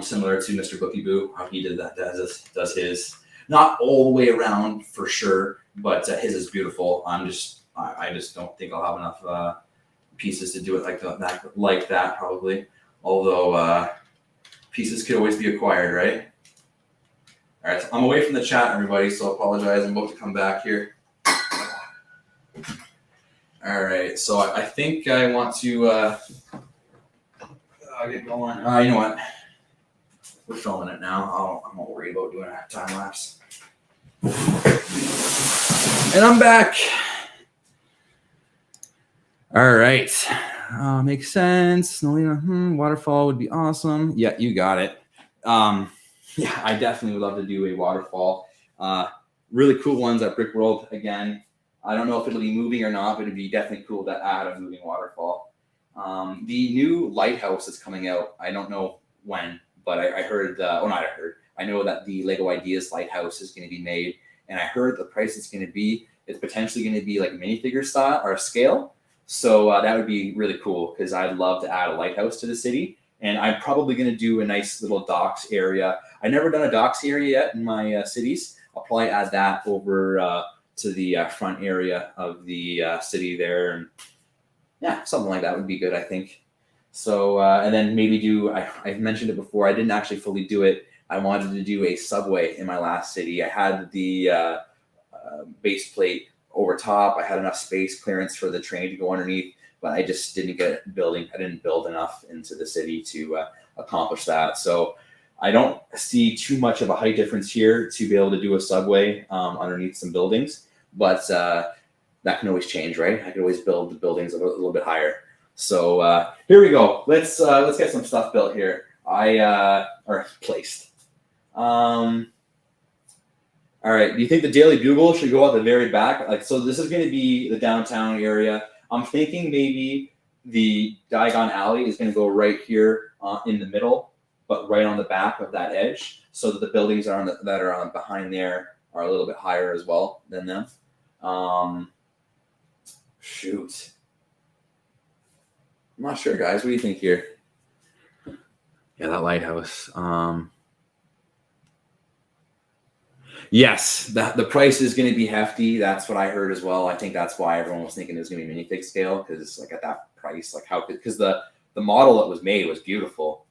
similar to Mr. Bookie Boo, how he does his. Not all the way around for sure, but his is beautiful. I just don't think I'll have enough pieces to do it like that probably. Although pieces could always be acquired, right? All right, so I'm away from the chat, everybody, so I apologize. I'm about to come back here. All right, so I think I want to get going. You know what? We're filming it now. I'm not worried about doing a time lapse. And I'm back. All right. Makes sense. Waterfall would be awesome. Yeah, you got it. Yeah, I definitely would love to do a waterfall. Really cool ones at Brick World again. I don't know if it'll be moving or not, but it'd be definitely cool to add a moving waterfall. The new Lighthouse is coming out. I don't know when, but I heard, I know that the Lego Ideas Lighthouse is going to be made, and I heard the price it's potentially going to be like minifigure style or scale. So that would be really cool because I'd love to add a lighthouse to the city. And I'm probably going to do a nice little docks area. I've never done a docks area yet in my cities. I'll probably add that over to the front area of the city there. And yeah, something like that would be good, I think. So, and then maybe I've mentioned it before, I didn't actually fully do it. I wanted to do a subway in my last city. I had the base plate over top. I had enough space clearance for the train to go underneath, but I just didn't get building. I didn't build enough into the city to accomplish that. So I don't see too much of a height difference here to be able to do a subway underneath some buildings, but that can always change, right? I can always build the buildings a little bit higher. So here we go. Let's get some stuff built here. Or placed. All right. Do you think the Daily Bugle should go at the very back? So this is going to be the downtown area. I'm thinking maybe the Diagon Alley is going to go right here in the middle, but right on the back of that edge, so that the buildings that are behind there are a little bit higher as well than them. Shoot. I'm not sure, guys. What do you think here? Yeah, that lighthouse. Yes, the price is going to be hefty. That's what I heard as well. I think that's why everyone was thinking it was going to be minifig scale, because like at that price, like because the model that was made was beautiful,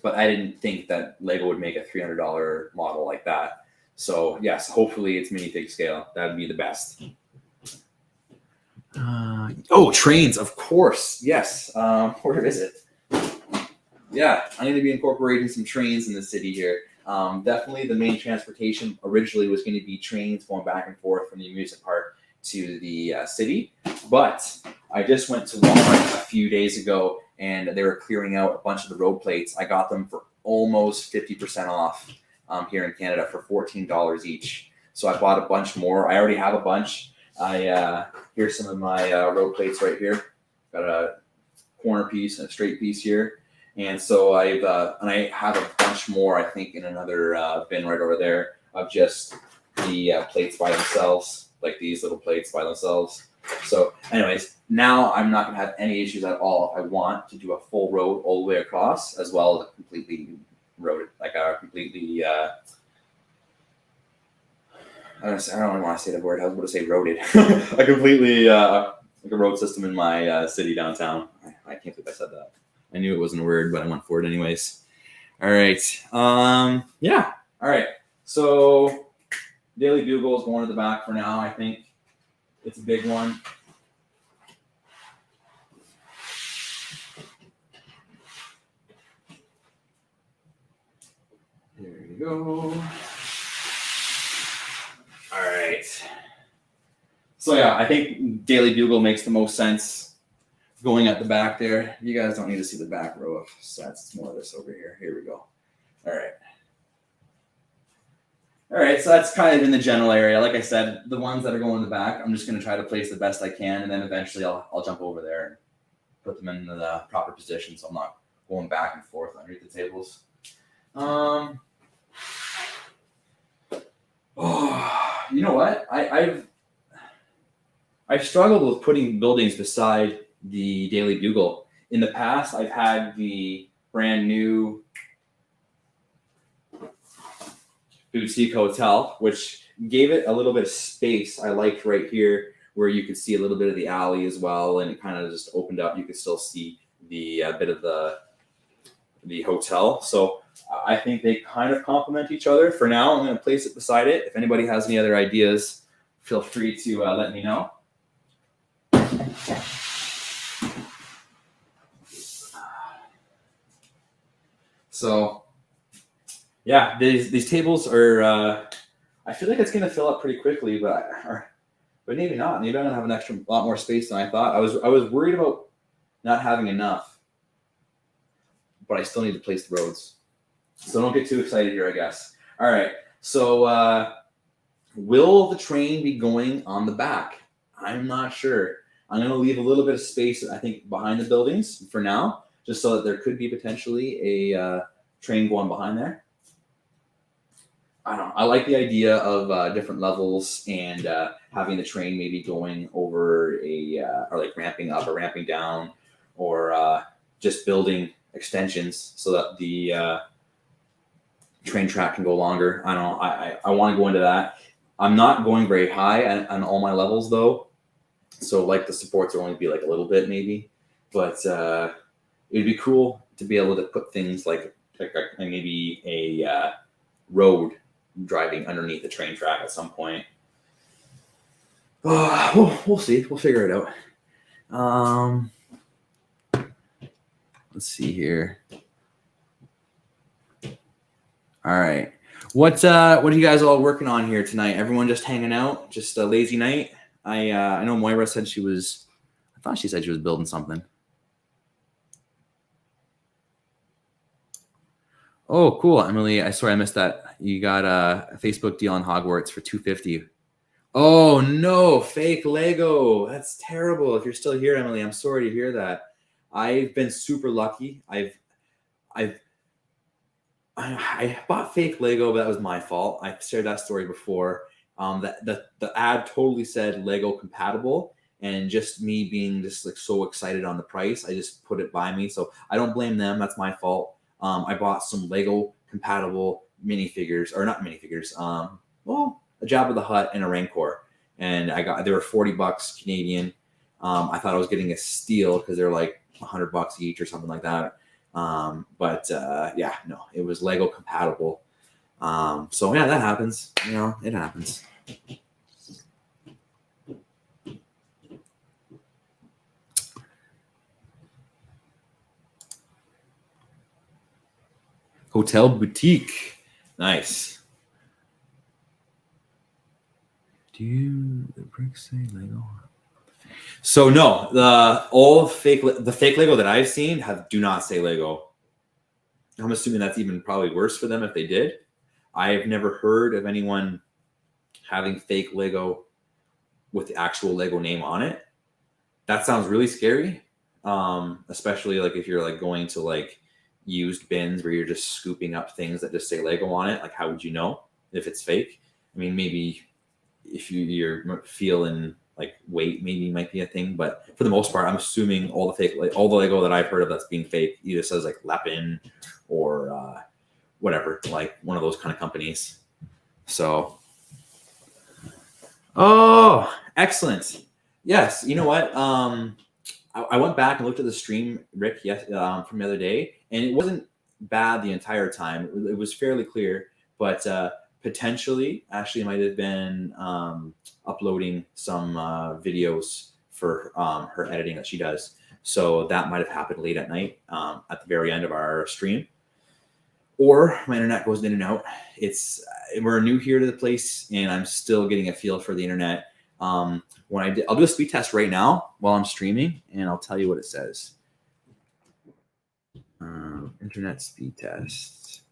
but I didn't think that Lego would make a $300 model like that. So yes, hopefully it's minifig scale. That would be the best. Trains, of course. Yes. Where is it? Yeah, I'm going to be incorporating some trains in the city here. Definitely the main transportation originally was going to be trains going back and forth from the amusement park to the city. But I just went to Walmart a few days ago and they were clearing out a bunch of the road plates. I got them for almost 50% off here in Canada for $14 each. So I bought a bunch more. I already have a bunch. Here's some of my road plates right here. Got a corner piece and a straight piece here. And so I have a bunch more, I think, in another bin right over there of just the plates by themselves, like these little plates by themselves. So anyways, now I'm not going to have any issues at all if I want to do a full road all the way across, as well as a completely road, like a completely, I don't want to say the word, I was going to say roaded, a completely, like a road system in my city downtown. I can't believe I said that. I knew it wasn't a word, but I went for it anyways. All right. Yeah. All right. So Daily Bugle is going to the back for now, I think. It's a big one. There you go. So yeah, I think Daily Bugle makes the most sense going at the back there. You guys don't need to see the back row of sets. It's more of this over here. Here we go. All right. All right, so that's kind of in the general area. Like I said, the ones that are going in the back, I'm just going to try to place the best I can, and then eventually I'll jump over there and put them in the proper position, so I'm not going back and forth underneath the tables. You know what? I've struggled with putting buildings beside the Daily Bugle. In the past, I've had the brand new boutique hotel, which gave it a little bit of space. I liked right here where you could see a little bit of the alley as well, and it kind of just opened up. You could still see the bit of the hotel. So I think they kind of complement each other. For now, I'm going to place it beside it. If anybody has any other ideas, feel free to let me know. So yeah, these tables are, I feel like it's going to fill up pretty quickly, but maybe not. Maybe I'm going to have an extra lot more space than I thought. I was worried about not having enough, but I still need to place the roads. So don't get too excited here, I guess. All right. So will the train be going on the back? I'm not sure. I'm going to leave a little bit of space, I think, behind the buildings for now, just so that there could be potentially a train going behind there. I don't know. I like the idea of different levels and having the train maybe going over or like ramping up or ramping down, or just building extensions so that the train track can go longer. I don't know. I want to go into that. I'm not going very high on all my levels though. So like the supports will only be like a little bit maybe, but it'd be cool to be able to put things like maybe a road driving underneath the train track at some point. We'll see. We'll figure it out. Let's see here. All right. What are you guys all working on here tonight? Everyone just hanging out? Just a lazy night? I know Moira said I thought she said she was building something. Oh, cool, Emily. Sorry I missed that. You got a Facebook deal on Hogwarts for $250. Oh no, fake Lego. That's terrible. If you're still here, Emily, I'm sorry to hear that. I've been super lucky. I bought fake Lego, but that was my fault. I've shared that story before. The ad totally said Lego compatible, and just me being just like so excited on the price, I just put it by me. So I don't blame them. That's my fault. I bought some Lego compatible minifigures, or not minifigures. A Jabba the Hutt and a Rancor, and they were $40 Canadian. I thought I was getting a steal because they're like $100 each or something like that. But yeah, no, it was Lego compatible. So yeah, that happens. You know, it happens. Hotel boutique. Nice. Do the bricks say Lego? So no, the fake Lego that I've seen do not say Lego. I'm assuming that's even probably worse for them if they did. I've never heard of anyone having fake Lego with the actual Lego name on it. That sounds really scary. Especially like if you're like going to like used bins where you're just scooping up things that just say Lego on it. Like, how would you know if it's fake? I mean, maybe if you're feeling like weight, maybe might be a thing, but for the most part, I'm assuming all the Lego that I've heard of that's being fake either says like Lepin or whatever, like one of those kind of companies. So, oh, excellent. Yes, you know what? I went back and looked at the stream, Rick, from the other day, and it wasn't bad the entire time. It was fairly clear, but potentially Ashley might have been uploading some videos for her editing that she does. So that might have happened late at night at the very end of our stream. Or my internet goes in and out. We're new here to the place, and I'm still getting a feel for the internet. I'll do a speed test right now while I'm streaming, and I'll tell you what it says. Internet speed test.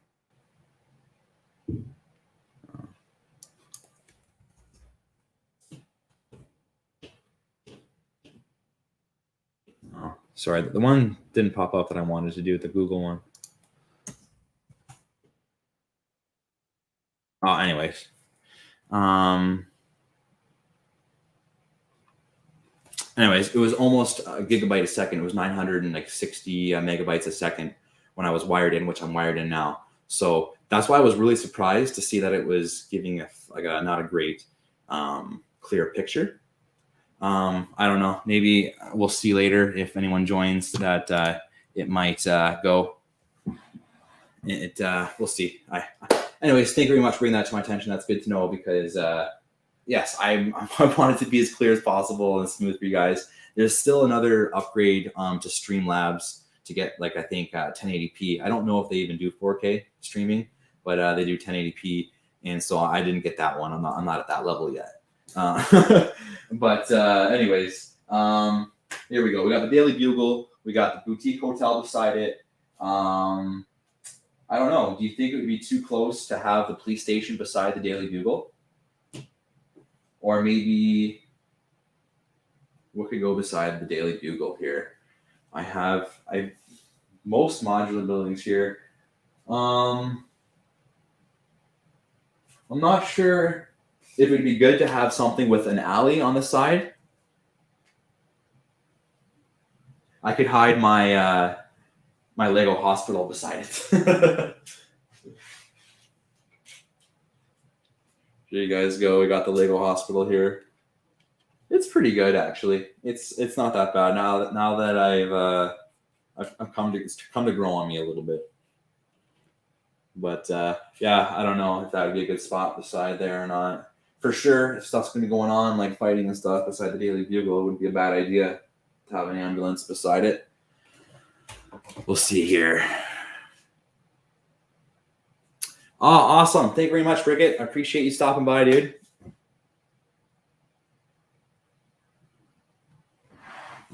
Oh, sorry, the one didn't pop up that I wanted to do with the Google one. Oh, anyways. Anyways, it was almost a gigabyte a second. It was 960 megabytes a second when I was wired in, which I'm wired in now. So that's why I was really surprised to see that it was giving not a great clear picture. I don't know. Maybe we'll see later if anyone joins that it might go. We'll see. Anyways, thank you very much for bringing that to my attention. That's good to know because yes, I want it to be as clear as possible and smooth for you guys. There's still another upgrade to Streamlabs to get I think 1080p. I don't know if they even do 4K streaming, but they do 1080p, and so I didn't get that one. I'm not at that level yet. But anyways, here we go. We got the Daily Bugle. We got the boutique hotel beside it. I don't know. Do you think it would be too close to have the police station beside the Daily Bugle? Or maybe what could go beside the Daily Bugle here? I have most modular buildings here. I'm not sure if it would be good to have something with an alley on the side. I could hide my my Lego hospital beside it. Here you guys go. We got the Lego hospital here. It's pretty good actually. It's not that bad now that I've come to grow on me a little bit. But yeah, I don't know if that would be a good spot beside there or not. For sure, if stuff's gonna be going on like fighting and stuff beside the Daily Bugle, it wouldn't be a bad idea to have an ambulance beside it. We'll see here. Oh, awesome. Thank you very much, Brigade. I appreciate you stopping by, dude.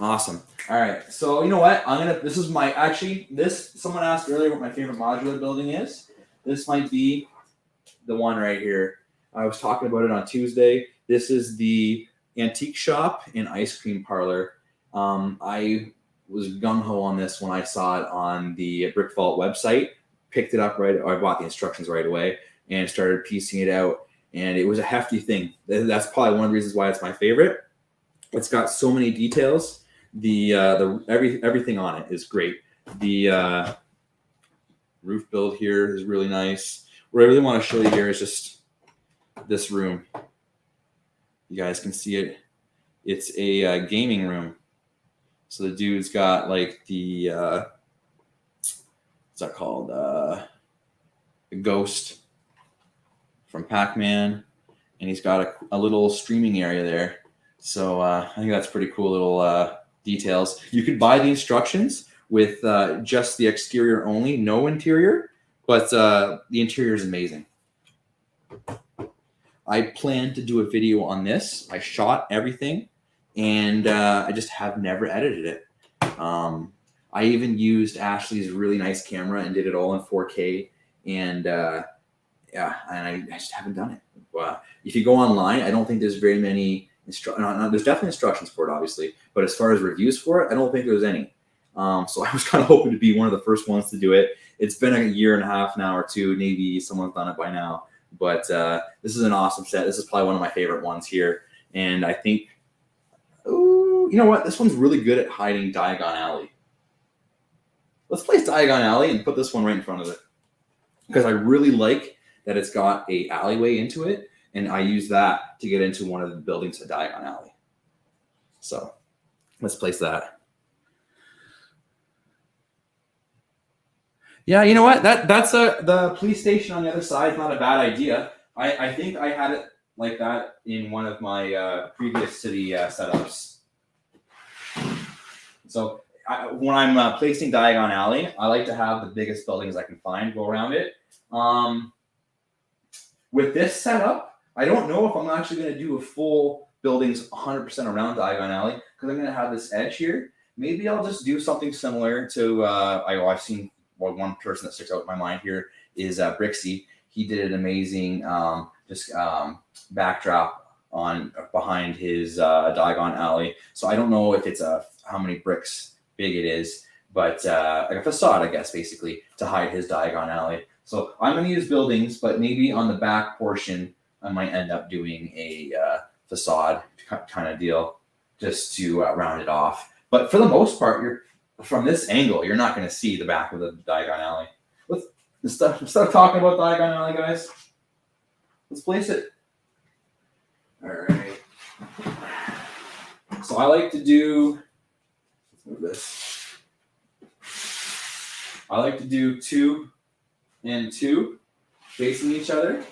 Awesome. All right. So you know what? Someone asked earlier what my favorite modular building is. This might be the one right here. I was talking about it on Tuesday. This is the antique shop and ice cream parlor. I was gung-ho on this when I saw it on the Brick Vault website. Picked it up I bought the instructions right away and started piecing it out. And it was a hefty thing. That's probably one of the reasons why it's my favorite. It's got so many details. Everything on it is great. The roof build here is really nice. What I really want to show you here is just this room. You guys can see it. It's a gaming room. So the dude's got like the what's that called? The Ghost from Pac-Man, and he's got a little streaming area there. So I think that's pretty cool little details. You could buy the instructions with just the exterior only, no interior, but the interior is amazing. I plan to do a video on this. I shot everything, and I just have never edited it. I even used Ashley's really nice camera and did it all in 4K, and yeah, and I just haven't done it. If you go online, I don't think there's very many there's definitely instructions for it, obviously, but as far as reviews for it, I don't think there's any. So I was kind of hoping to be one of the first ones to do it. It's been a year and a half now or two. Maybe someone's done it by now, but this is an awesome set. This is probably one of my favorite ones here, and I think, you know what? This one's really good at hiding Diagon Alley. Let's place Diagon Alley and put this one right in front of it, because I really like that it's got a alleyway into it, and I use that to get into one of the buildings at Diagon Alley. So let's place that. Yeah, you know what? That's the police station on the other side is not a bad idea. I think I had it like that in one of my previous city setups. So when I'm placing Diagon Alley, I like to have the biggest buildings I can find go around it. With this setup, I don't know if I'm actually going to do a full buildings 100% around Diagon Alley because I'm going to have this edge here. Maybe I'll just do something similar to, I've seen one person that sticks out in my mind here is Brixie. He did an amazing backdrop on behind his Diagon Alley. So I don't know if it's how many bricks big it is, but like a facade, I guess, basically to hide his Diagon Alley. So I'm going to use buildings, but maybe on the back portion, I might end up doing a facade kind of deal just to round it off. But for the most part, from this angle, you're not going to see the back of the Diagon Alley. Instead of talking about Diagon Alley, guys, let's place it. All right. So I like to do, let's move this. I like to do 2 and 2 facing each other.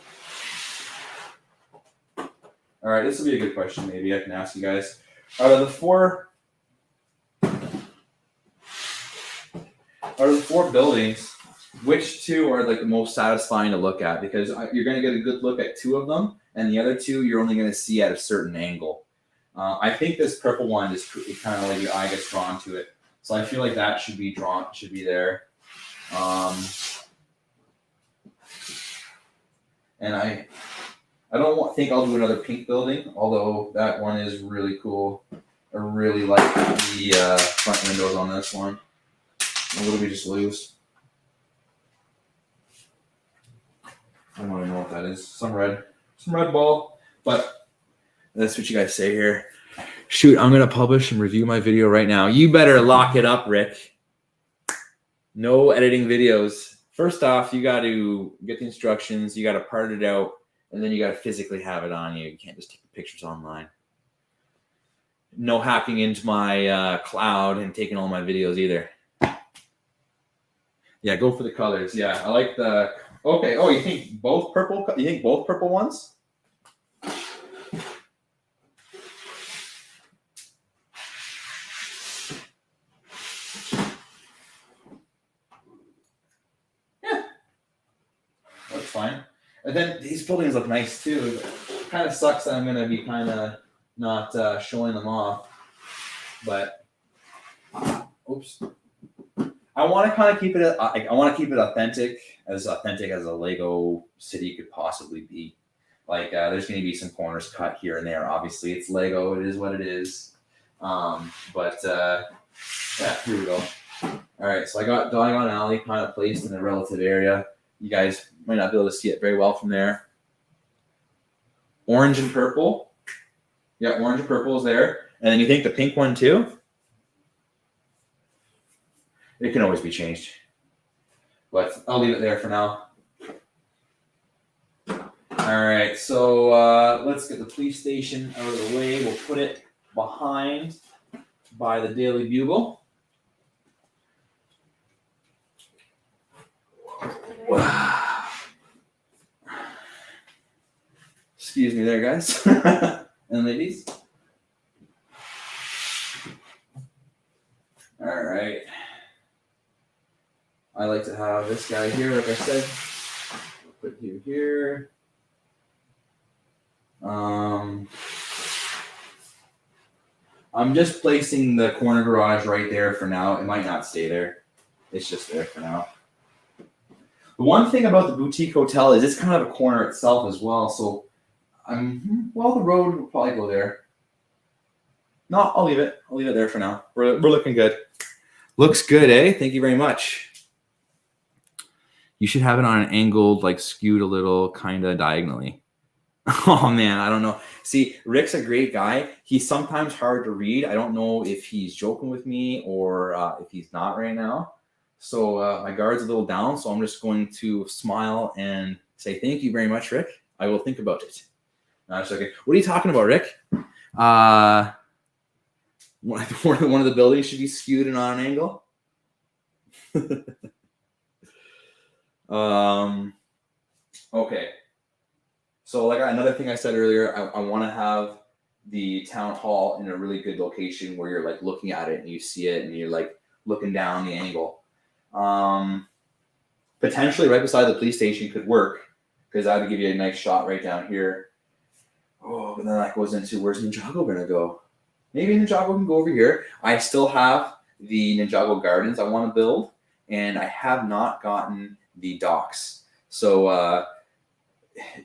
All right, this will be a good question. Maybe I can ask you guys. Out of the four buildings, which 2 are like the most satisfying to look at? Because you're going to get a good look at 2 of them, and the other 2 you're only going to see at a certain angle. I think this purple one is kind of like your eye gets drawn to it, so I feel like that should be there. And I don't think I'll do another pink building, although that one is really cool. I really like the front windows on this one. What do we just lose? I don't even know what that is. Some red ball. But that's what you guys say here. Shoot, I'm going to publish and review my video right now. You better lock it up, Rick. No editing videos. First off, you got to get the instructions. You got to part it out. And then you got to physically have it on you. You can't just take the pictures online. No hacking into my cloud and taking all my videos either. Yeah, go for the colors. Yeah, I like the. Okay. Oh, you think both purple? You think both purple ones? Yeah, that's fine. And then these buildings look nice too. It kind of sucks that I'm gonna be kind of not showing them off, but oops. I want to kind of keep it. I want to keep it authentic as a Lego city could possibly be. Like there's going to be some corners cut here and there. Obviously, it's Lego. It is what it is. But yeah, here we go. All right, so I got Diagon Alley kind of placed in a relative area. You guys might not be able to see it very well from there. Orange and purple. Yeah, orange and purple is there. And then you think the pink one too? It can always be changed. But I'll leave it there for now. All right, so let's get the police station out of the way. We'll put it behind by the Daily Bugle. Wow. Excuse me there, guys and ladies. All right. I like to have this guy here, like I said. Put you here. I'm just placing the corner garage right there for now. It might not stay there. It's just there for now. The one thing about the boutique hotel is it's kind of a corner itself as well. So well, the road will probably go there. No, I'll leave it. I'll leave it there for now. We're looking good. Looks good, eh? Thank you very much. You should have it on an angled, like skewed a little, kind of diagonally. Oh man, I don't know. See, Rick's a great guy. He's sometimes hard to read. I don't know if he's joking with me or if he's not right now. So my guard's a little down, so I'm just going to smile and say thank you very much, Rick. I will think about it. No, it's okay. What are you talking about, Rick? One of the buildings should be skewed and on an angle. Okay. So like another thing I said earlier, I want to have the town hall in a really good location where you're like looking at it and you see it and you're like looking down the angle. Potentially right beside the police station could work because that would give you a nice shot right down here. Oh, but then that goes into where's Ninjago gonna go? Maybe Ninjago can go over here. I still have the Ninjago Gardens I want to build, and I have not gotten the docks. So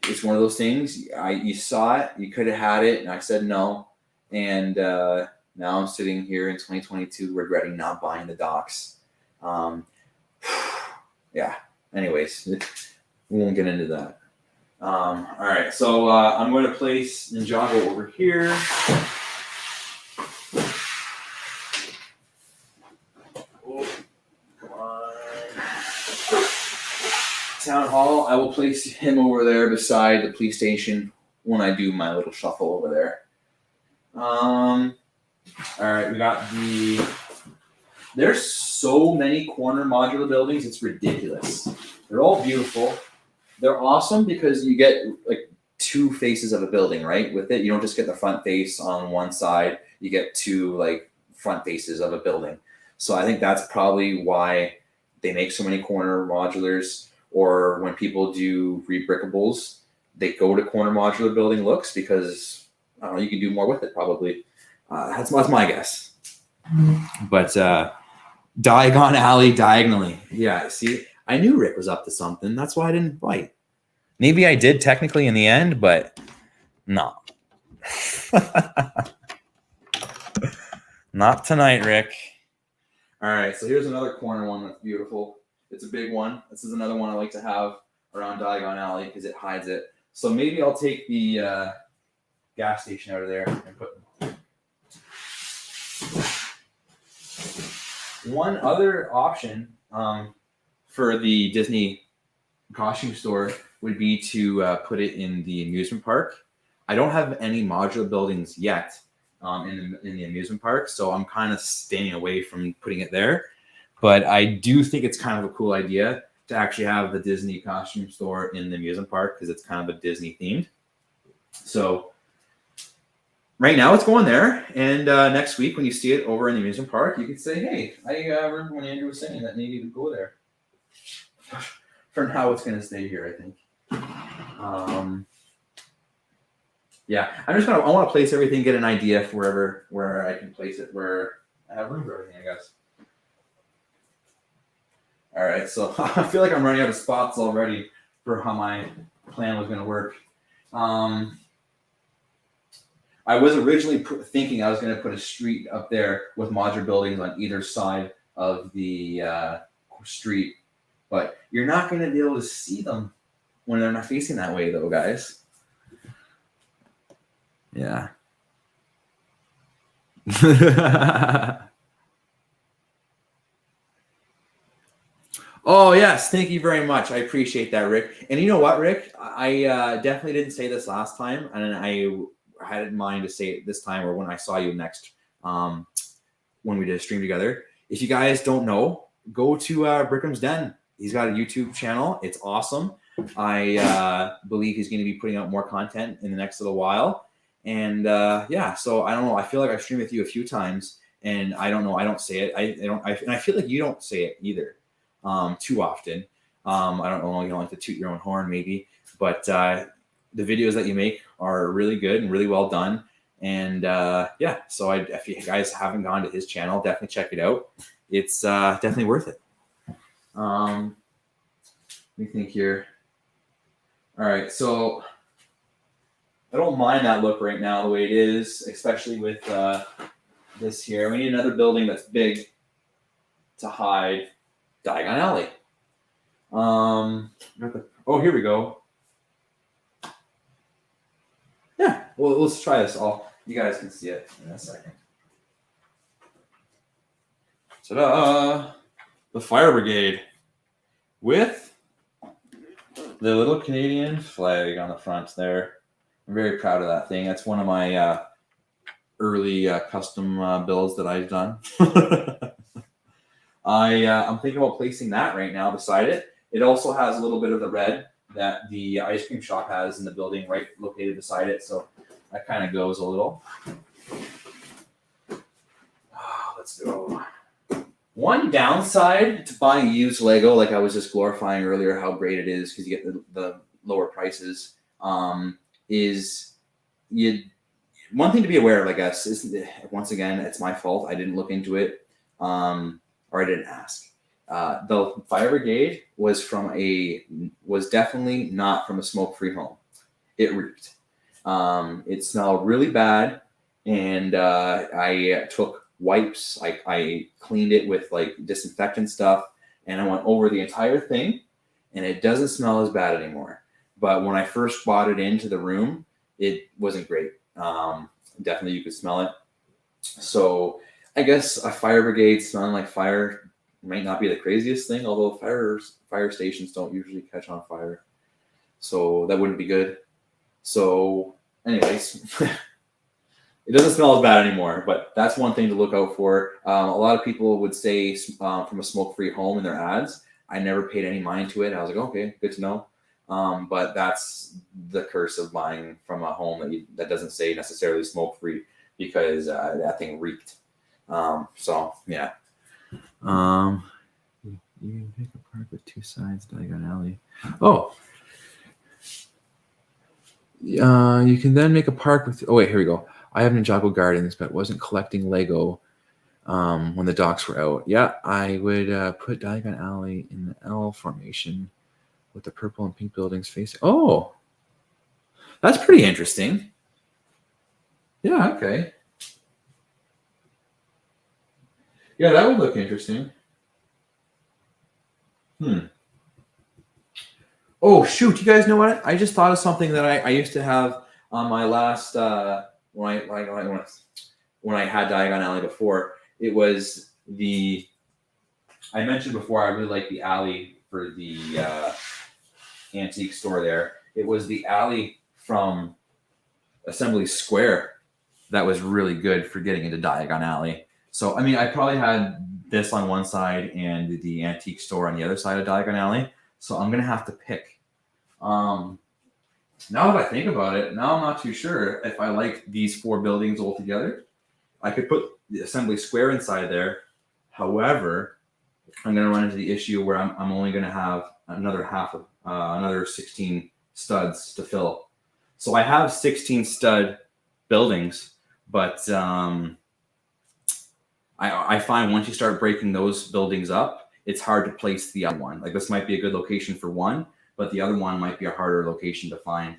it's one of those things. You saw it, you could have had it, and I said no. And now I'm sitting here in 2022 regretting not buying the docks. Yeah. Anyways, we won't get into that. All right, so I'm going to place Ninjago over here. Oh, come on. Town Hall, I will place him over there beside the police station when I do my little shuffle over there. All right, we got there's so many corner modular buildings, it's ridiculous. They're all beautiful. They're awesome because you get like two faces of a building, right? With it, you don't just get the front face on one side, you get two like front faces of a building. So I think that's probably why they make so many corner modulars, or when people do rebrickables, they go to corner modular building looks because I don't know, you can do more with it probably. That's my guess. But Diagon Alley diagonally. Yeah, see, I knew Rick was up to something. That's why I didn't bite. Maybe I did technically in the end, but no. Not tonight, Rick. All right, so here's another corner one that's beautiful. It's a big one. This is another one I like to have around Diagon Alley because it hides it. So maybe I'll take the gas station out of there and put one other option for the Disney costume store would be to put it in the amusement park. I don't have any modular buildings yet in the amusement park, so I'm kind of staying away from putting it there. But I do think it's kind of a cool idea to actually have the Disney costume store in the amusement park because it's kind of a Disney themed. So right now it's going there, and next week when you see it over in the amusement park, you can say, hey, I remember when Andrew was saying that maybe you could go there. For now, it's going to stay here, I think. Yeah, I want to place everything, get an idea for where I can place it, where I have room for everything, I guess. All right, so I feel like I'm running out of spots already for how my plan was going to work. I was originally thinking I was going to put a street up there with modular buildings on either side of the street, but you're not going to be able to see them when they're not facing that way, though, guys. Yeah. Oh, yes. Thank you very much. I appreciate that, Rick. And you know what, Rick? I definitely didn't say this last time, and I had in mind to say it this time or when I saw you next when we did a stream together. If you guys don't know, go to Brickham's Den. He's got a YouTube channel. It's awesome. I believe he's going to be putting out more content in the next little while. And yeah, so I don't know. I feel like I've streamed with you a few times, and I don't know. I don't say it. And I feel like you don't say it either too often. I don't know. You don't like to toot your own horn, maybe, but the videos that you make are really good and really well done. And yeah, so if you guys haven't gone to his channel, definitely check it out. It's definitely worth it. Let me think here. All right, so I don't mind that look right now the way it is, especially with this here. We need another building that's big to hide Diagon Alley. Oh, here we go. Yeah, well, let's try this. You guys can see it in a second. Ta-da! The Fire Brigade with the little Canadian flag on the front there. I'm very proud of that thing. That's one of my early custom builds that I've done. I'm thinking about placing that right now beside it. It also has a little bit of the red that the ice cream shop has in the building right located beside it. So that kind of goes a little. Let's go. One downside to buying used Lego, like I was just glorifying earlier how great it is because you get the lower prices, is one thing to be aware of, I guess, is once again, it's my fault. I didn't look into it, or I didn't ask. The fire brigade was definitely not from a smoke-free home. It reeked. It smelled really bad, and I took wipes. I cleaned it with like disinfectant stuff, and I went over the entire thing, and it doesn't smell as bad anymore. But when I first brought it into the room, it wasn't great. Definitely you could smell it. So I guess a fire brigade smelling like fire might not be the craziest thing, although fire stations don't usually catch on fire. So that wouldn't be good. So anyways, it doesn't smell as bad anymore, but that's one thing to look out for. A lot of people would say from a smoke-free home in their ads. I never paid any mind to it. I was like, okay, good to know. But that's the curse of buying from a home that doesn't say necessarily smoke-free, because that thing reeked. So yeah. You can pick a park with two sides, Diagon Alley. Oh. You can then make a park with. Oh wait, here we go. I have Ninjago Gardens, but wasn't collecting Lego when the docks were out. Yeah, I would put Diagon Alley in the L formation with the purple and pink buildings facing. Oh, that's pretty interesting. Yeah, okay. Yeah, that would look interesting. Oh shoot! You guys know what? I just thought of something that I used to have on my last when I had Diagon Alley before. It was I mentioned before I really like the alley for the antique store there. It was the alley from Assembly Square that was really good for getting into Diagon Alley. So I mean, I probably had this on one side and the antique store on the other side of Diagon Alley. So I'm gonna have to pick. Now that I think about it, now I'm not too sure if I like these four buildings all together. I could put the Assembly Square inside there. However, I'm gonna run into the issue where I'm only gonna have another 16 studs to fill. So I have 16 stud buildings, but I find once you start breaking those buildings up, it's hard to place the other one. Like this might be a good location for one, but the other one might be a harder location to find.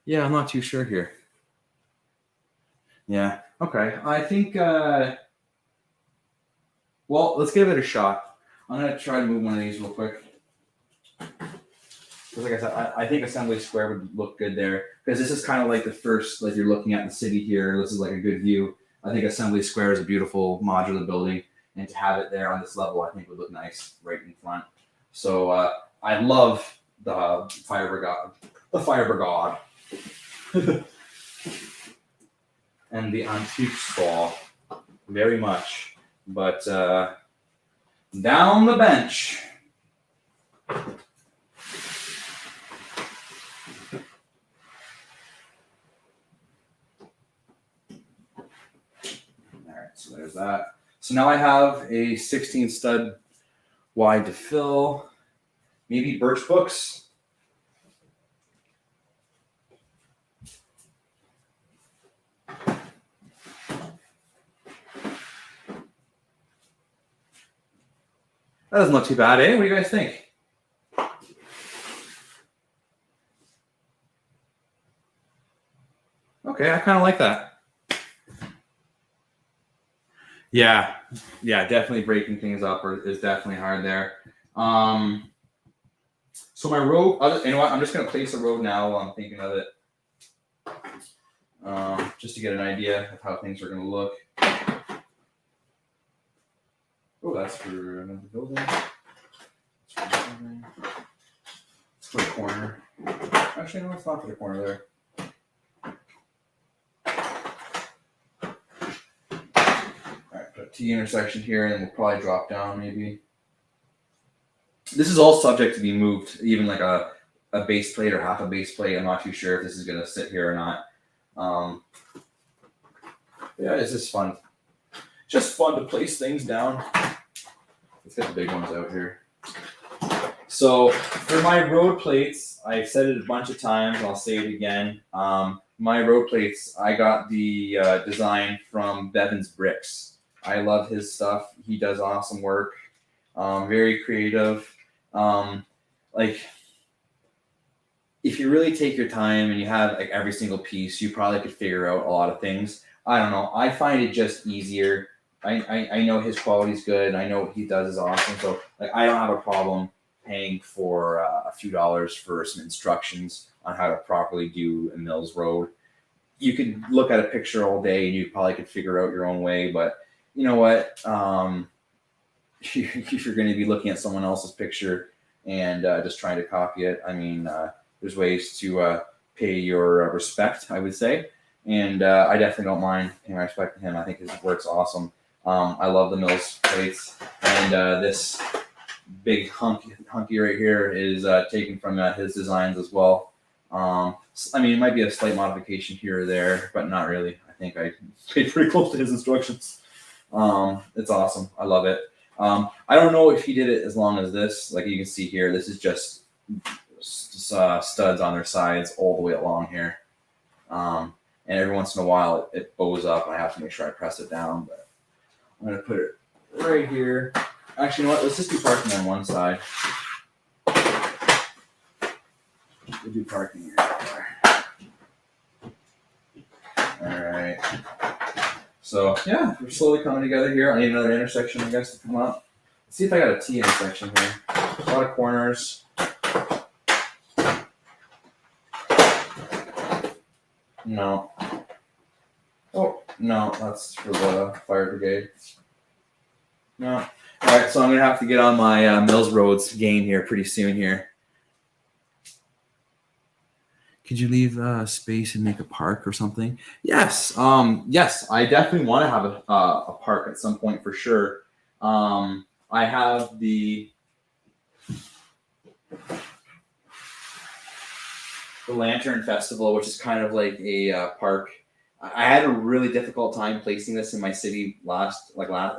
Yeah, I'm not too sure here. Yeah, okay. I think, well, let's give it a shot. I'm going to try to move one of these real quick. Because like I said, I think Assembly Square would look good there. Because this is kind of like the first, like you're looking at the city here. This is like a good view. I think Assembly Square is a beautiful modular building. And to have it there on this level, I think would look nice right in front. So I love the fire brigade. The fire brigade. And the antique store very much. But down the bench. All right, so there's that. So now I have a 16 stud wide to fill. Maybe birch books. That doesn't look too bad, eh? What do you guys think? Okay, I kind of like that. Yeah, definitely breaking things up is definitely hard there. So my road, you know what? I'm just going to place a road now while I'm thinking of it. Just to get an idea of how things are going to look. Oh, that's for another building. It's for the corner. Actually, no, it's not for the corner there. Alright, put a T intersection here, and then we'll probably drop down maybe. This is all subject to be moved, even like a base plate or half a base plate. I'm not too sure if this is going to sit here or not. Yeah, it's just fun. Just fun to place things down. Let's get the big ones out here. So for my road plates, I've said it a bunch of times. I'll say it again. My road plates, I got the design from Bevan's Bricks. I love his stuff. He does awesome work. Very creative. Like, if you really take your time and you have like every single piece, you probably could figure out a lot of things. I don't know. I find it just easier. I know his quality's good. I know what he does is awesome. So like, I don't have a problem paying for a few dollars for some instructions on how to properly do a Mills road. You could look at a picture all day and you probably could figure out your own way, but you know what? If you're going to be looking at someone else's picture and just trying to copy it, I mean, there's ways to pay your respect, I would say. And I definitely don't mind paying my respect to him. I think his work's awesome. I love the Mills plates. And this big hunky right here is taken from his designs as well. I mean, it might be a slight modification here or there, but not really. I think I paid pretty close to his instructions. It's awesome. I love it. I don't know if he did it as long as this. Like you can see here, this is just studs on their sides all the way along here. And every once in a while it bows up and I have to make sure I press it down, but I'm going to put it right here. Actually, you know what? Let's just do parking on one side. We'll do parking here. All right. So, yeah, we're slowly coming together here. I need another intersection, I guess, to come up. Let's see if I got a T intersection here. A lot of corners. No. Oh, no, that's for the fire brigade. No. All right, so I'm going to have to get on my Mills Roads game here pretty soon here. Could you leave space and make a park or something? Yes. Yes, I definitely want to have a park at some point for sure. I have the Lantern Festival, which is kind of like a park. I had a really difficult time placing this in my city in my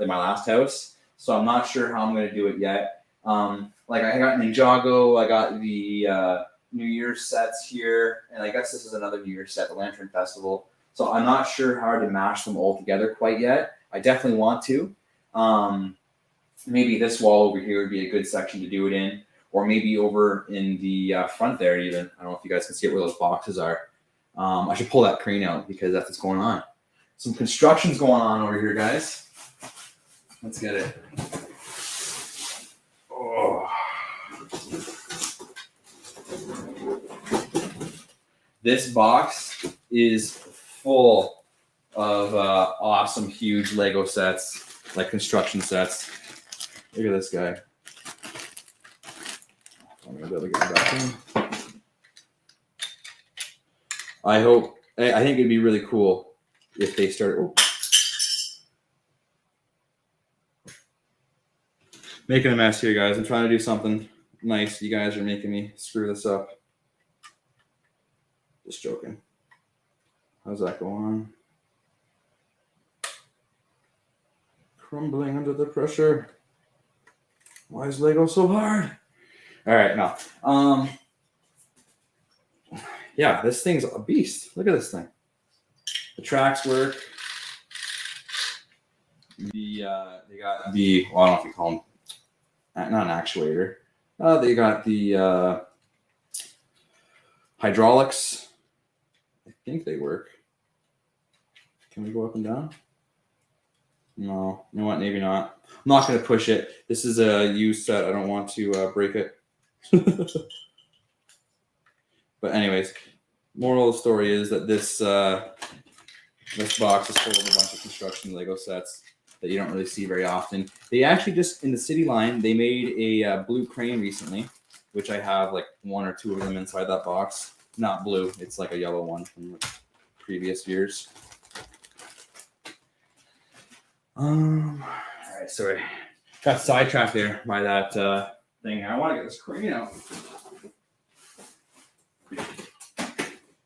last house, so I'm not sure how I'm going to do it yet. Like I got Ninjago, I got the New Year's sets here, and I guess this is another New Year's set, the Lantern Festival. So I'm not sure how to mash them all together quite yet. I definitely want to. Maybe this wall over here would be a good section to do it in, or maybe over in the front there even. I don't know if you guys can see it where those boxes are. I should pull that crane out because that's what's going on. Some construction's going on over here, guys. Let's get it. Oh. This box is full of awesome, huge Lego sets, like construction sets. Look at this guy. I'm gonna be able to get it back in. I think it'd be really cool if they started making a mess here, guys. I'm trying to do something nice. You guys are making me screw this up. Just joking. How's that going on? Crumbling under the pressure. Why is Lego so hard? All right, now. Yeah, this thing's a beast. Look at this thing. The tracks work. They got the, well, I don't know if you call them, not an actuator. They got the hydraulics. I think they work. Can we go up and down? No, you know what? Maybe not. I'm not going to push it. This is a used set. I don't want to break it. But anyways, moral of the story is that this box is full of a bunch of construction Lego sets that you don't really see very often. They actually just, in the city line, they made a blue crane recently, which I have like one or two of them inside that box. Not blue. It's like a yellow one from the previous years. All right, sorry. Got sidetracked there by that thing. I want to get this crane out.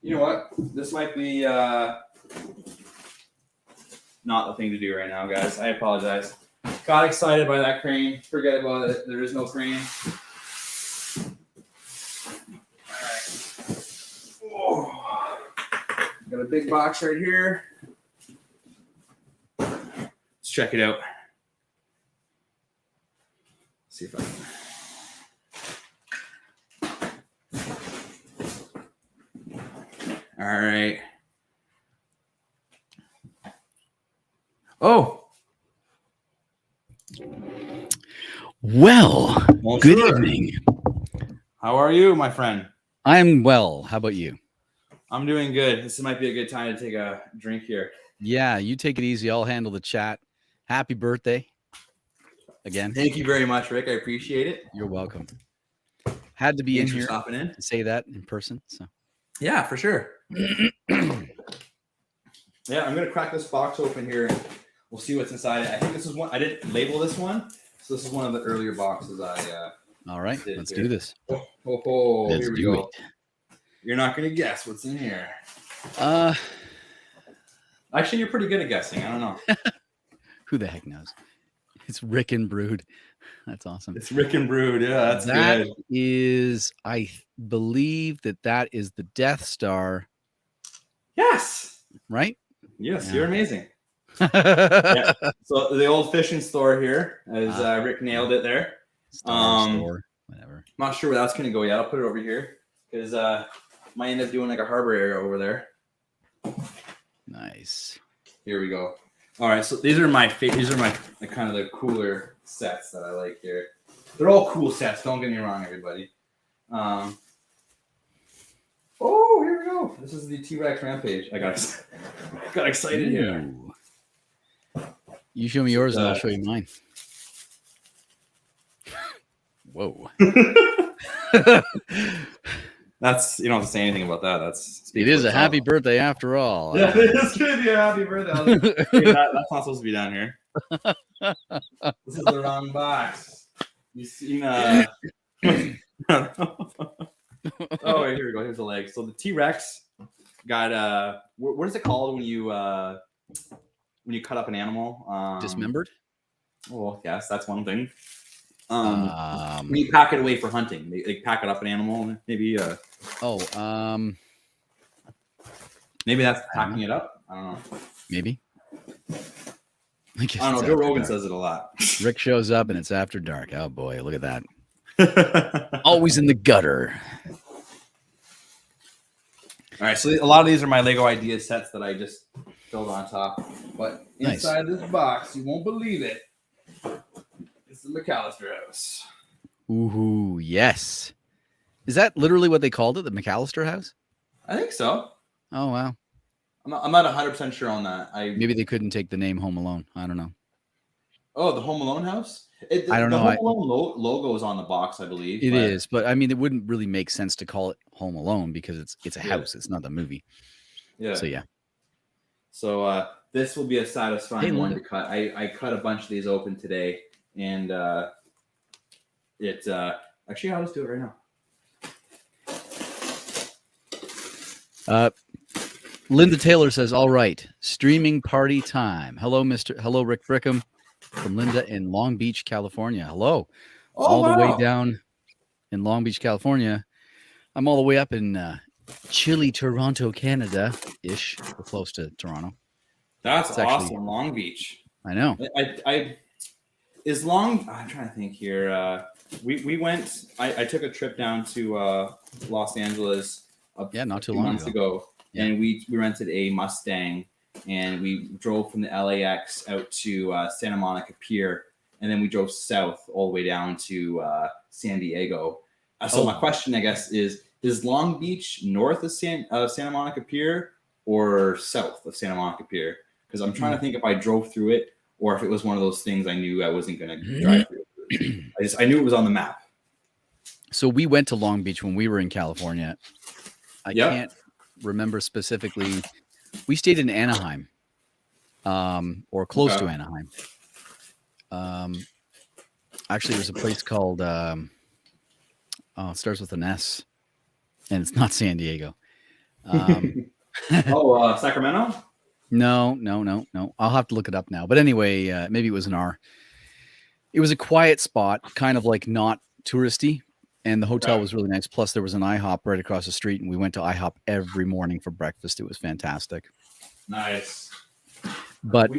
You know what? This might be not the thing to do right now, guys. I apologize. Got excited by that crane. Forget about it. There is no crane. big box right here. Let's check it out. See if I can. All right. Oh. Well, Bonjour. Good evening. How are you, my friend? I'm well. How about you? I'm doing good. This might be a good time to take a drink here. Yeah, you take it easy. I'll handle the chat. Happy birthday. Again. Thank you very much, Rick. I appreciate it. You're welcome. Had to be Thanks in for here stopping in. to say that in person. So Yeah, for sure. Yeah, I'm gonna crack this box open here and we'll see what's inside it. I think this is one. I didn't label this one, so this is one of the earlier boxes I all right, let's do this. Let's here we go. it. You're not gonna guess what's in here. Actually, you're pretty good at guessing. I don't know. Who the heck knows? It's Rick and Brood. That's awesome. It's Rick and Brood. Yeah, that's That good. is, I believe that is the Death Star. Yes. Right? Yes, Yeah. you're amazing. Yeah. So the old fishing store here, as Rick nailed it there. Star Store, whatever. I'm not sure where that's gonna go yet. I'll put it over here because might end up doing like a harbor area over there. Nice. Here we go. All right, so these are my kind of the cooler sets that I like here. They're all cool sets. Don't get me wrong, everybody. Oh, here we go. This is the T-Rex Rampage. I got excited here. You show me yours and I'll show you mine. Whoa. That's, you don't have to say anything about that. It is a happy birthday after all. Yeah, it is going to be a happy birthday. That's not supposed to be down here. This is the wrong box. You seen oh, wait, here we go. Here's the leg. So the T-Rex got what is it called when you cut up an animal? Dismembered? Well, yes, that's one thing. When you pack it away for hunting, they pack it up an animal, maybe. Maybe that's packing it up. I don't know. Maybe. I don't know. Joe Rogan says it a lot. Rick shows up and it's after dark. Oh boy, look at that. Always in the gutter. All right, so a lot of these are my Lego idea sets that I just filled on top. But inside this box, you won't believe it. It's the Mcallister House. Ooh, yes. Is that literally what they called it? The Mcallister House? I think so. Oh, wow. I'm not 100% sure on that. Maybe they couldn't take the name Home Alone. I don't know. Oh, the Home Alone house? I don't know. The Home Alone logo is on the box, I believe. It is, but I mean, it wouldn't really make sense to call it Home Alone because it's a house. It's not the movie. Yeah. So, yeah. So this will be a satisfying one to cut. I cut a bunch of these open today, and it actually, I'll just do it right now. Linda Taylor says, "All right, streaming party time." Hello, Rick Brickham from Linda in Long Beach, California. Hello, the way down in Long Beach, California. I'm all the way up in chilly Toronto, Canada, ish, close to Toronto. That's awesome, actually, Long Beach. I know. I'm trying to think here. We went. I took a trip down to Los Angeles. Not too long ago. Yeah. And we rented a Mustang and we drove from the LAX out to Santa Monica Pier, and then we drove south all the way down to San Diego. So my question, I guess, is Long Beach north of Santa Monica Pier or south of Santa Monica Pier? Because I'm trying to think if I drove through it or if it was one of those things I knew I wasn't going to drive through. I knew it was on the map. So we went to Long Beach when we were in California. I can't remember specifically. We stayed in Anaheim, or close to Anaheim. Actually, there's a place called it starts with an S, and it's not San Diego. Sacramento? No. I'll have to look it up now. But anyway, maybe it was an R. It was a quiet spot, kind of like not touristy. And the hotel was really nice. Plus, there was an IHOP right across the street, and we went to IHOP every morning for breakfast. It was fantastic. Nice. But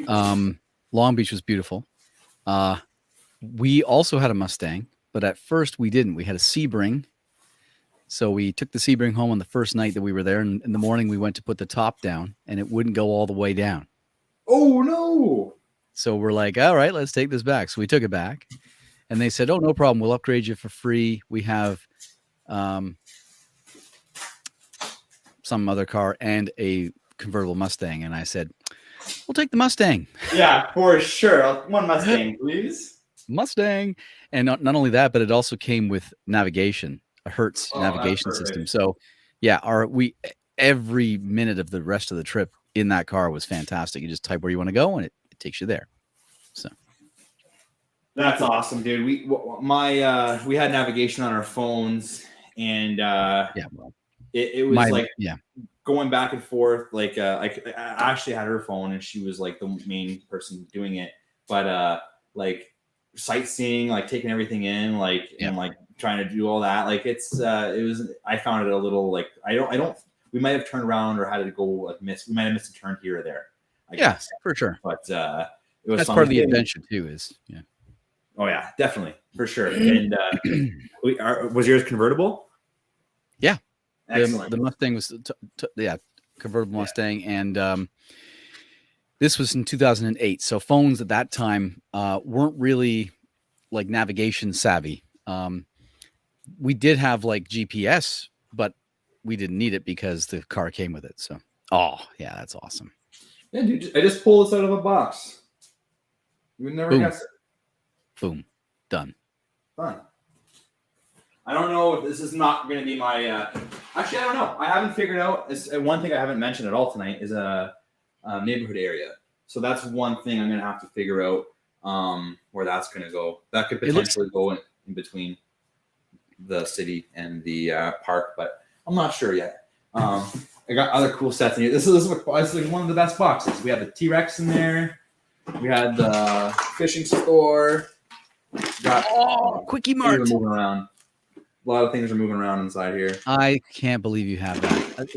Long Beach was beautiful. We also had a Mustang, but at first we didn't. We had a Sebring. So we took the Sebring home on the first night that we were there. And in the morning, we went to put the top down, and it wouldn't go all the way down. Oh, no. So we're like, all right, let's take this back. So we took it back. And they said, oh, no problem. We'll upgrade you for free. We have some other car and a convertible Mustang. And I said, we'll take the Mustang. Yeah, for sure. One Mustang, please. Mustang. And not only that, but it also came with navigation, a Hertz navigation system. So yeah, every minute of the rest of the trip in that car was fantastic. You just type where you want to go and it takes you there. So that's awesome, dude. We had navigation on our phones, and it was going back and forth. Like I actually had her phone, and she was like the main person doing it. But like sightseeing, like taking everything in, and like trying to do all that. Like it was. I found it a little like I don't. We might have turned around or had to go like we might have missed a turn here or there. I guess. For sure. But it was. That's part of the adventure too. Oh yeah, definitely for sure. And was yours convertible? Yeah, excellent. The Mustang was convertible Mustang, and this was in 2008. So phones at that time weren't really like navigation savvy. We did have like GPS, but we didn't need it because the car came with it. So yeah, that's awesome. Yeah, dude, I just pulled this out of a box. You would never guess it. Boom. Done. Fun. I don't know if this is not going to be my... actually, I don't know. I haven't figured out... one thing I haven't mentioned at all tonight is a neighborhood area. So that's one thing I'm going to have to figure out where that's going to go. That could potentially go in between the city and the park, but I'm not sure yet. I got other cool sets in here. This is like one of the best boxes. We have the T-Rex in there. We had the fishing store. Quickie Mart. Moving around. A lot of things are moving around inside here. I can't believe you have that.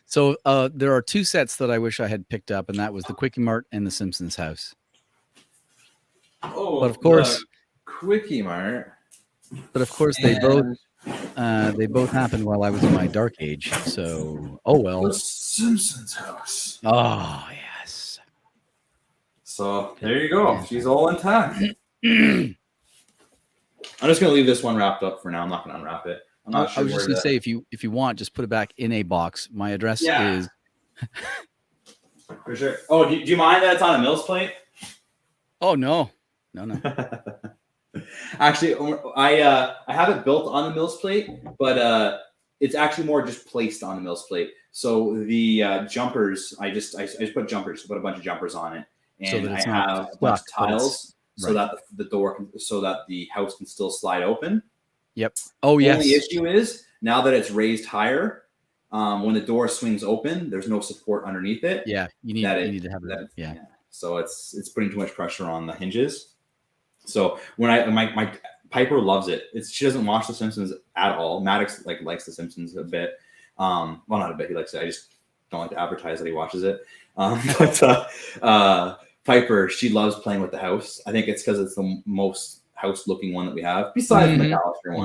So there are two sets that I wish I had picked up, and that was the Quickie Mart and the Simpsons house. Oh, but of course, Quickie Mart. But of course, they both happened while I was in my dark age. So the Simpsons house. Oh yes. So there you go. She's all intact. I'm just gonna leave this one wrapped up for now. I'm not gonna unwrap it. I'm not sure. I was just gonna say, if you want, just put it back in a box. My address is. For sure. Oh, do you mind that it's on a Mills plate? Oh no. Actually, I have it built on the Mills plate, but it's actually more just placed on the Mills plate. So the jumpers, I just put jumpers, put a bunch of jumpers on it, and I have a bunch of tiles. So that the door so that the house can still slide open. Yep. Oh, yes. The only issue is now that it's raised higher, when the door swings open, there's no support underneath it. Yeah, you need to have that. Yeah. So it's putting too much pressure on the hinges. So when my Piper loves it. She doesn't watch The Simpsons at all. Maddox likes The Simpsons a bit. Well, not a bit. He likes it. I just don't like to advertise that he watches it. But Piper, she loves playing with the house. I think it's because it's the most house-looking one that we have, besides the Mcallister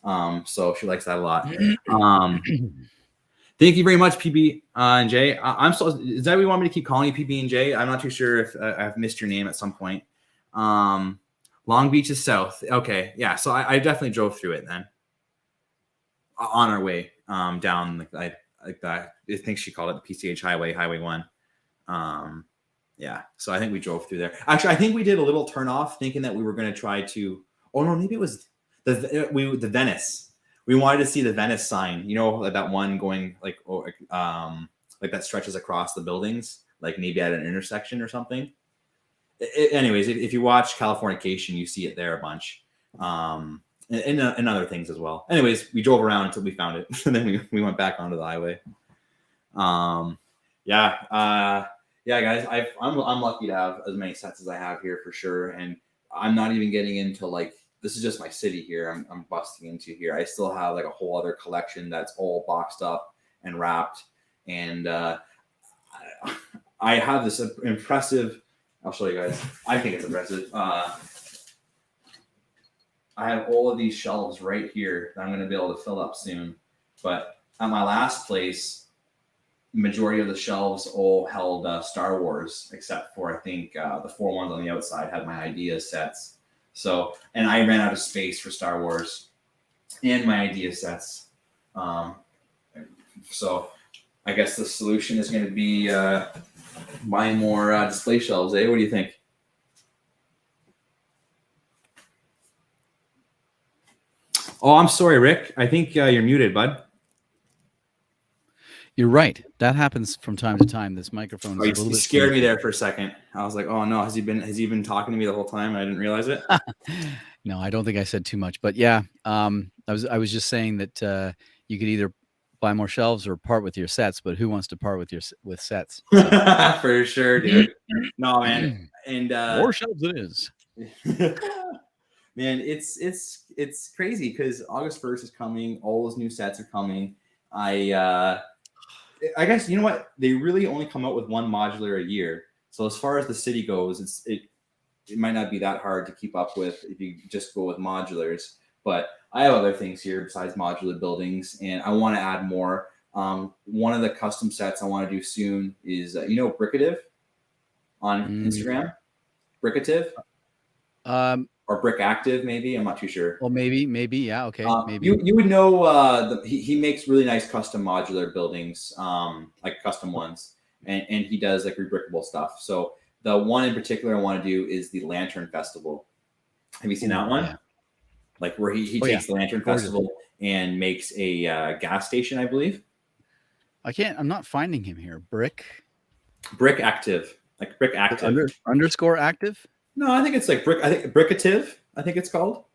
one. So she likes that a lot. Thank you very much, PB and J. Is that what you want me to keep calling you, PB and J? I'm not too sure if I've missed your name at some point. Long Beach is south. Okay, yeah. So I definitely drove through it then. On our way down, I think she called it the PCH Highway, Highway 1. Yeah, so I think we drove through there. Actually, I think we did a little turn off, thinking that we were going to try to. Oh no, maybe it was the Venice. We wanted to see the Venice sign. You know, that one going like that stretches across the buildings, like maybe at an intersection or something. Anyways, if you watch Californication, you see it there a bunch, and other things as well. Anyways, we drove around until we found it, and then we went back onto the highway. Yeah, guys, I'm lucky to have as many sets as I have here for sure, and I'm not even getting into like this is just my city here. I'm busting into here. I still have like a whole other collection that's all boxed up and wrapped. And I have this impressive. I'll show you guys. I think it's impressive. I have all of these shelves right here that I'm going to be able to fill up soon. But at my last place, majority of the shelves all held Star Wars, except for I think the 4 ones on the outside had my idea sets. So, and I ran out of space for Star Wars and my idea sets. So I guess the solution is going to be buying more display shelves. Eh? What do you think? Oh, I'm sorry, Rick. I think you're muted, bud. You're right. That happens from time to time. This microphone is a little you bit scared me there for a second. I was like, oh no, has he been talking to me the whole time and I didn't realize it? No, I don't think I said too much, but yeah, I was just saying that you could either buy more shelves or part with your sets, but who wants to part with sets? So. For sure, dude. No, man. And more shelves it is. Man, it's crazy because August 1st is coming. All those new sets are coming. I guess, you know what? They really only come out with one modular a year. So as far as the city goes, it might not be that hard to keep up with if you just go with modulars. But I have other things here besides modular buildings, and I want to add more. One of the custom sets I want to do soon is, Brigade on Instagram? Brigade? Or Brick Active, maybe. I'm not too sure. Well, maybe, yeah, okay, maybe. You would know. He makes really nice custom modular buildings, like custom ones, and he does like rebrickable stuff. So the one in particular I want to do is the Lantern Festival. Have you seen that one? Yeah. Like where he takes the Lantern Festival and makes a gas station, I believe. I'm not finding him here. Brick Active, like Brick Active. Underscore active. No, I think it's like Brickative. I think it's called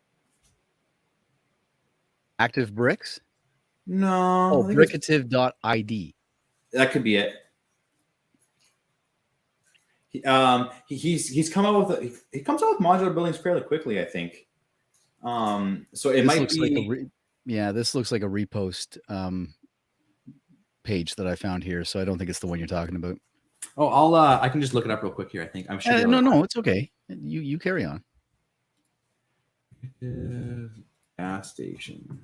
Active Bricks. No. Oh, brickative.id. That could be it. He's come out with he comes out with modular buildings fairly quickly, I think. So it might be. This looks like a repost page that I found here, so I don't think it's the one you're talking about. Oh, I can just look it up real quick here. I think I'm sure. No, it's okay. You carry on. Gas station.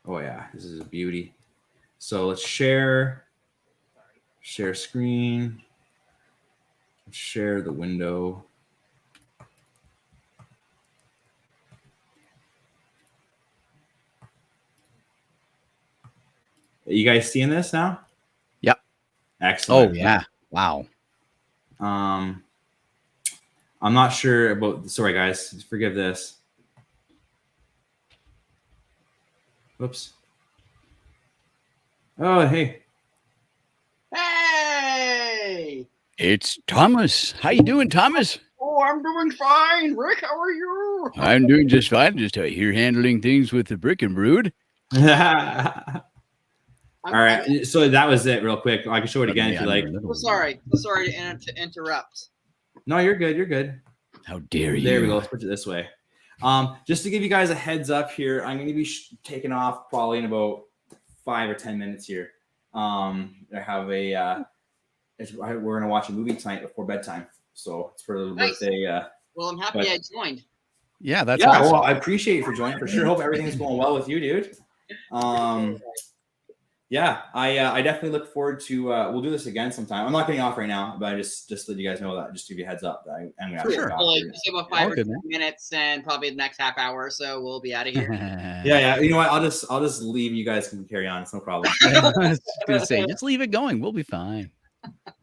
Oh yeah, this is a beauty. So let's share screen, share the window. You guys seeing this now? Yep. Excellent. Oh yeah. Wow. I'm not sure about. Sorry, guys. Forgive this. Whoops. Oh, hey. Hey! It's Thomas. How you doing, Thomas? Oh, I'm doing fine. Rick, how are you? I'm doing just fine. Just out here handling things with the Brick and Brood. All right, so that was it real quick. I can show it again if you like. Sorry to interrupt. No, you're good. You're good. How dare you? There we go. Let's put it this way. Just to give you guys a heads up here, I'm going to be taking off probably in about 5 or 10 minutes here. I have we're going to watch a movie tonight before bedtime. So it's for the birthday. Well, I'm happy I joined. Yeah, that's awesome. Well, I appreciate you for joining for sure. Hope everything's going well with you, dude. Yeah, I definitely look forward to. We'll do this again sometime. I'm not getting off right now, but I just let you guys know that. Just to give you a heads up that I'm gonna have to sure. get Well, off. Say about 5 or 10 minutes, and probably the next half hour or so, we'll be out of here. Yeah. You know what? I'll just leave. You guys can carry on. It's no problem. I was gonna say, just leave it going. We'll be fine.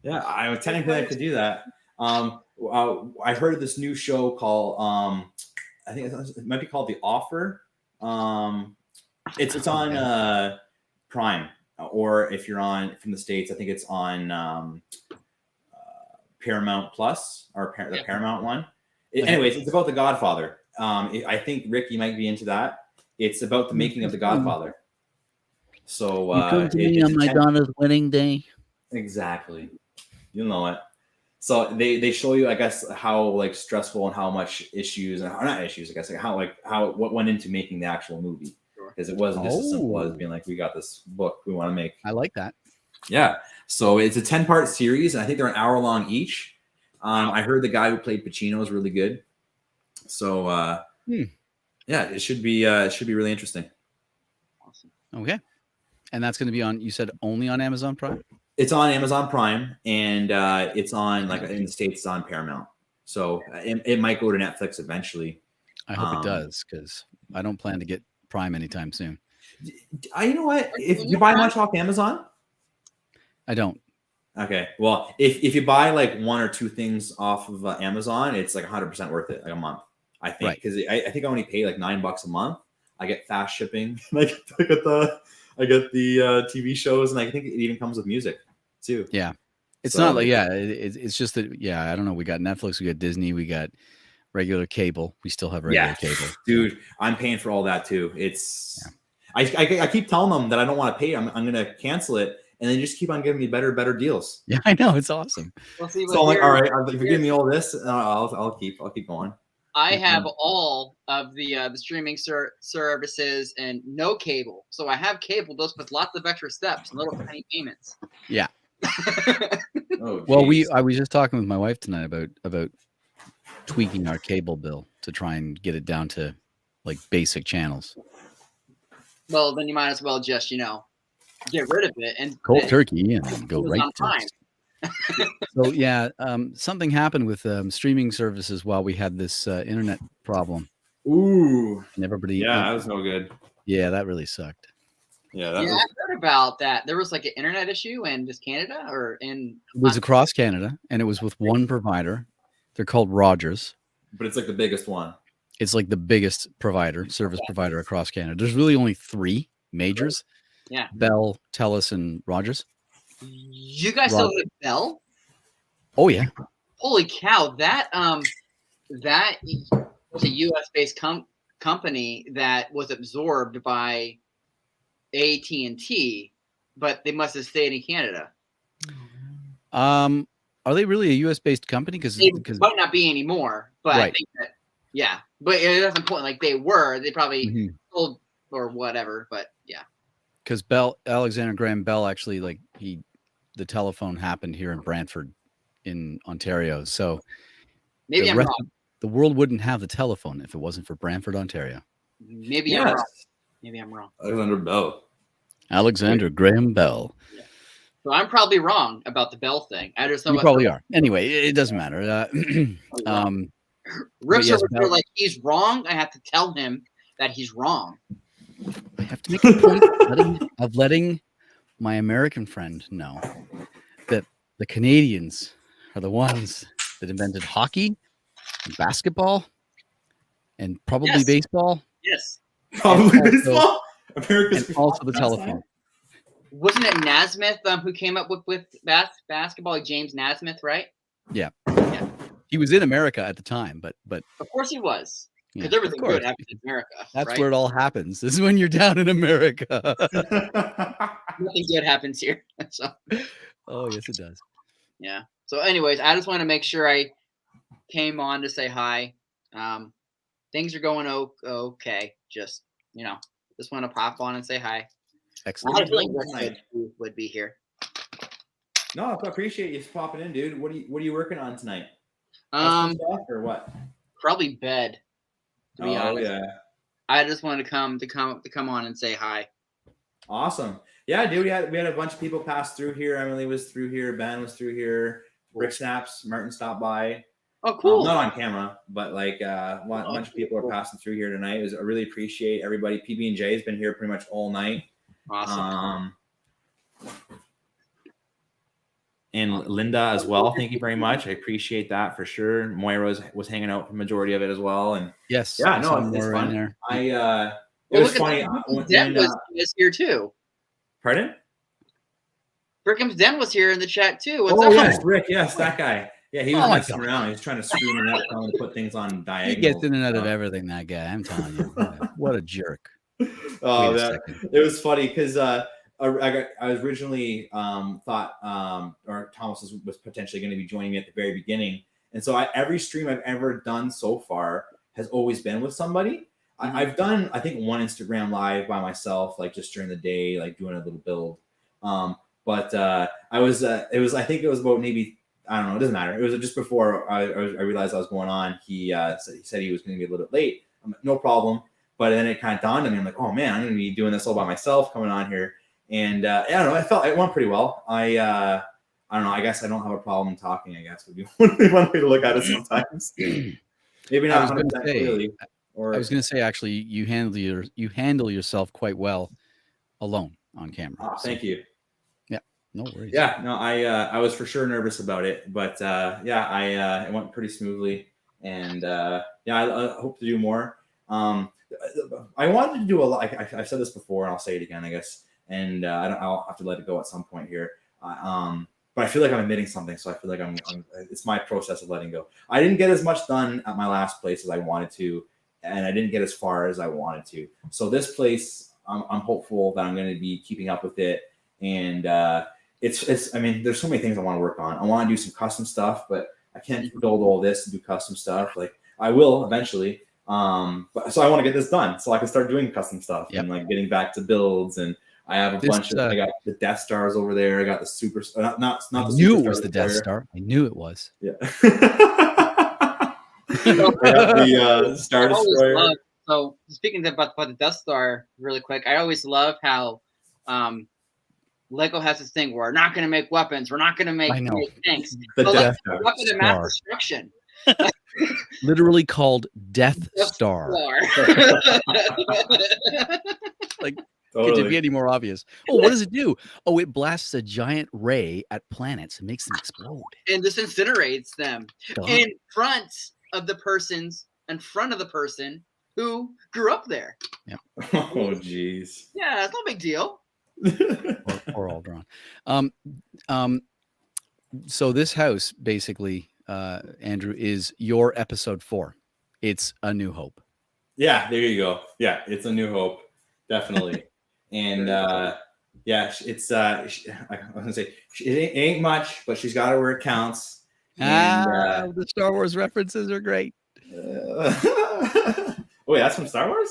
Yeah, I could do that. I heard this new show called I think it might be called The Offer. It's on Prime. Or if you're on from the States, I think it's on Paramount Plus or the Paramount one. Anyways, it's about The Godfather. I think Rick, you might be into that. It's about the making of The Godfather. So you come to me on my daughter's wedding day. Exactly. You'll know it. So they show you, I guess, how like stressful and how much issues and not issues, I guess, like how what went into making the actual movie, because it wasn't just as simple as being like, we got this book we want to make. I like that. Yeah. So it's a 10-part series, and I think they're an hour long each. I heard the guy who played Pacino is really good. So yeah, it should be really interesting. Awesome. Okay. And that's going to be on, you said only on Amazon Prime? It's on Amazon Prime, and it's on, like, in the States, it's on Paramount. So it might go to Netflix eventually. I hope it does, because I don't plan to get Prime anytime soon. You know what? If you buy much off Amazon? I don't. Okay. Well, if you buy like one or two things off of Amazon, it's like 100% worth it, like a month, I think. Because I think I only pay like $9 a month. I get fast shipping. I get the TV shows, and I think it even comes with music too. Yeah. It's not like, it's just that, I don't know. We got Netflix, we got Disney, we got regular cable. We still have regular cable. Dude, I'm paying for all that too. It's, I keep telling them that I don't want to pay. I'm going to cancel it. And they just keep on giving me better deals. Yeah, I know. It's awesome. Well, see, so I'm like, all right, if you're giving me all this, I'll keep going. I have all of the streaming services and no cable. So I have cable just with lots of extra steps and little tiny payments. Yeah. Well, I was just talking with my wife tonight about tweaking our cable bill to try and get it down to like basic channels. Well, then you might as well just, get rid of it and cold turkey and go right to So something happened with streaming services while we had this internet problem. Ooh, and everybody. Yeah, that was no good. Yeah, that really sucked. Yeah, I heard about that. There was like an internet issue in just Canada or in. It was across Canada, and it was with one provider. They're called Rogers. But it's like the biggest one. It's like the biggest service provider across Canada. There's really only 3 majors. Yeah. Bell, TELUS, and Rogers. You guys still have Bell? Oh yeah. Holy cow! That was a U.S.-based company that was absorbed by AT&T, but they must have stayed in Canada. Are they really a U.S.-based company? Because they might not be anymore, but I think that but that's important. Like they were, they probably sold or whatever, but yeah. Because Alexander Graham Bell actually the telephone happened here in Brantford, in Ontario. So maybe I'm wrong. The world wouldn't have the telephone if it wasn't for Brantford, Ontario. Maybe I'm wrong. Maybe I'm wrong. Alexander Graham Bell. Yeah. So I'm probably wrong about the Bell thing. I just know you probably are. Anyway, it doesn't matter. Rick's over like he's wrong. I have to tell him that he's wrong. I have to make a point of letting my American friend know that the Canadians are the ones that invented hockey, and basketball, and probably baseball. Yes. Probably baseball. And also the telephone. Wasn't it Naismith who came up with basketball? Like James Naismith, right? Yeah. He was in America at the time, but of course he was. Because everything good happens in America. That's where it all happens. This is when you're down in America. Nothing good happens here. So. Oh, yes, it does. Yeah. So anyways, I just want to make sure I came on to say hi. Things are going okay. Just, just want to pop on and say hi. Excellent. I feel like would be here. No, I appreciate you popping in, dude. What are you working on tonight? Or what? Probably bed. To be honest. Yeah. I just wanted to come on and say hi. Awesome. Yeah, dude. We had a bunch of people pass through here. Emily was through here. Ben was through here. Rick Snaps. Martin stopped by. Oh, cool. Not on camera, but a bunch of people are passing through here tonight. I really appreciate everybody. PB&J has been here pretty much all night. Awesome. And Linda as well. Thank you very much. I appreciate that for sure. Moira was hanging out for the majority of it as well. And yes, yeah, no, it's fun. There. It was funny. Den was here too. Pardon? Brickham's Den was here in the chat too. What's up? Yes, Rick. Yes, that guy. Yeah, he was messing around. He was trying to screw me out, trying to put things on diagonal. He gets in and out of everything. That guy. I'm telling you, what a jerk. Oh, it was funny because I was originally thought or Thomas was potentially going to be joining me at the very beginning, and so every stream I've ever done so far has always been with somebody. I've done, I think, one Instagram live by myself, like just during the day, like doing a little build. But I was, I think it was about maybe, I don't know, it doesn't matter. It was just before I realized I was going on. He said he was going to be a little bit late. I'm like, no problem. But then it kind of dawned on me. I'm like, oh man, I'm going to be doing this all by myself coming on here. And I don't know, it went pretty well. I don't know. I guess I don't have a problem talking, I guess would be one way to look at it sometimes. Maybe not 100% clearly. I was going to say, actually, you handle yourself quite well alone on camera. Oh, thank you. Yeah, no worries. Yeah, no, I was for sure nervous about it, but it went pretty smoothly, and I hope to do more. I wanted to do a lot. I've said this before, and I'll say it again, I guess, and I'll have to let it go at some point here. But I feel like I'm admitting something, so I feel like I'm it's my process of letting go. I didn't get as much done at my last place as I wanted to, and I didn't get as far as I wanted to. So this place, I'm hopeful that I'm going to be keeping up with it. And it's I mean, there's so many things I want to work on. I want to do some custom stuff, but I can't build all this and do custom stuff. Like I will eventually. But so I want to get this done so I can start doing custom stuff and like getting back to builds. And I have a bunch of, I got the Death Stars over there. I got the super, not the I knew it was the Death Star. I knew it was. Yeah. The Star Destroyer. So speaking about the Death Star really quick, I always love how Lego has this thing where we're not going to make weapons, we're not going to make tanks. The Death Star. Weapon of mass destruction. Literally called Death Star. Like, totally. Could it be any more obvious? Oh, what does it do? Oh, it blasts a giant ray at planets and makes them explode. And this incinerates them in front of the person who grew up there. Yeah. Oh, geez. Yeah, it's no big deal. or all drawn. So this house, basically, Andrew, is your episode 4. It's A New Hope. Yeah, there you go. Yeah, it's A New Hope, definitely. And it's I was gonna say it ain't much, but she's got it where it counts. And, the Star Wars references are great. Oh, wait, that's from Star Wars?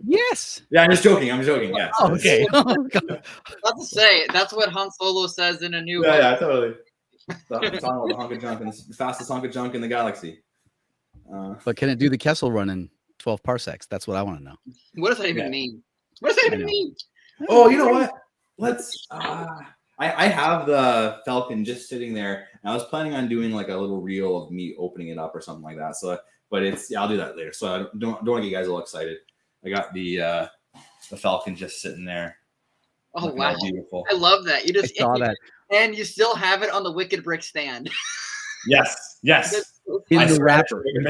Yes. Yeah, I'm just joking. Yeah. Oh, okay. Not to say that's what Han Solo says in A New Hope. Yeah, totally. Talking about the hunk of junk and the fastest hunk of junk in the galaxy. But can it do the Kessel run in 12 parsecs? That's what I want to know. What does that even mean? What does that even mean? Oh, you know what? Let's. I have the Falcon just sitting there, and I was planning on doing like a little reel of me opening it up or something like that. So, but I'll do that later. So I don't want to get you guys all excited. I got the Falcon just sitting there. Oh wow, beautiful! I love that. You just saw that, and you still have it on the Wicked Brick stand. Yes. In the wrapper. You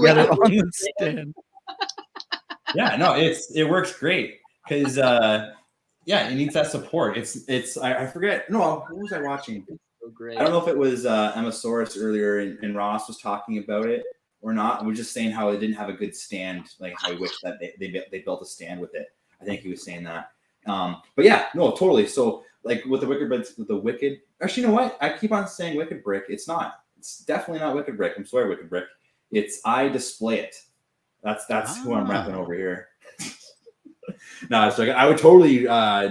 got it on the stand. Yeah, no, it works great because it needs that support. I forget. No, what was I watching? So great. I don't know if it was Emma Soros earlier, and Ross was talking about it or not. We were just saying how it didn't have a good stand, like how he wished that they built a stand with it. I think he was saying that. But yeah, no, totally. So like with the Wicked, actually, you know what? I keep on saying Wicked Brick. It's not. It's definitely not Wicked Brick. I'm sorry, Wicked Brick. It's I Display It. That's who I'm repping over here. No, it's like I would totally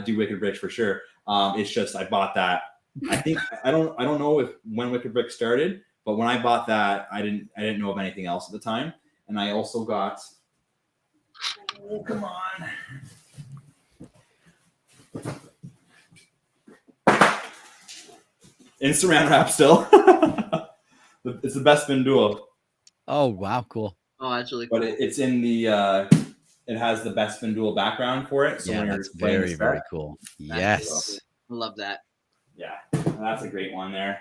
do Wicked Brick for sure. It's just I bought that. I think I don't know when Wicked Brick started, but when I bought that, I didn't know of anything else at the time. And I also got come on. In saran wrap still. It's the Best Spin Duo. Oh wow, cool. Oh, that's really cool. But it's in the it has the Best Spin Duel background for it. So yeah, that's very, very cool. Yes. I love that. Yeah, that's a great one there.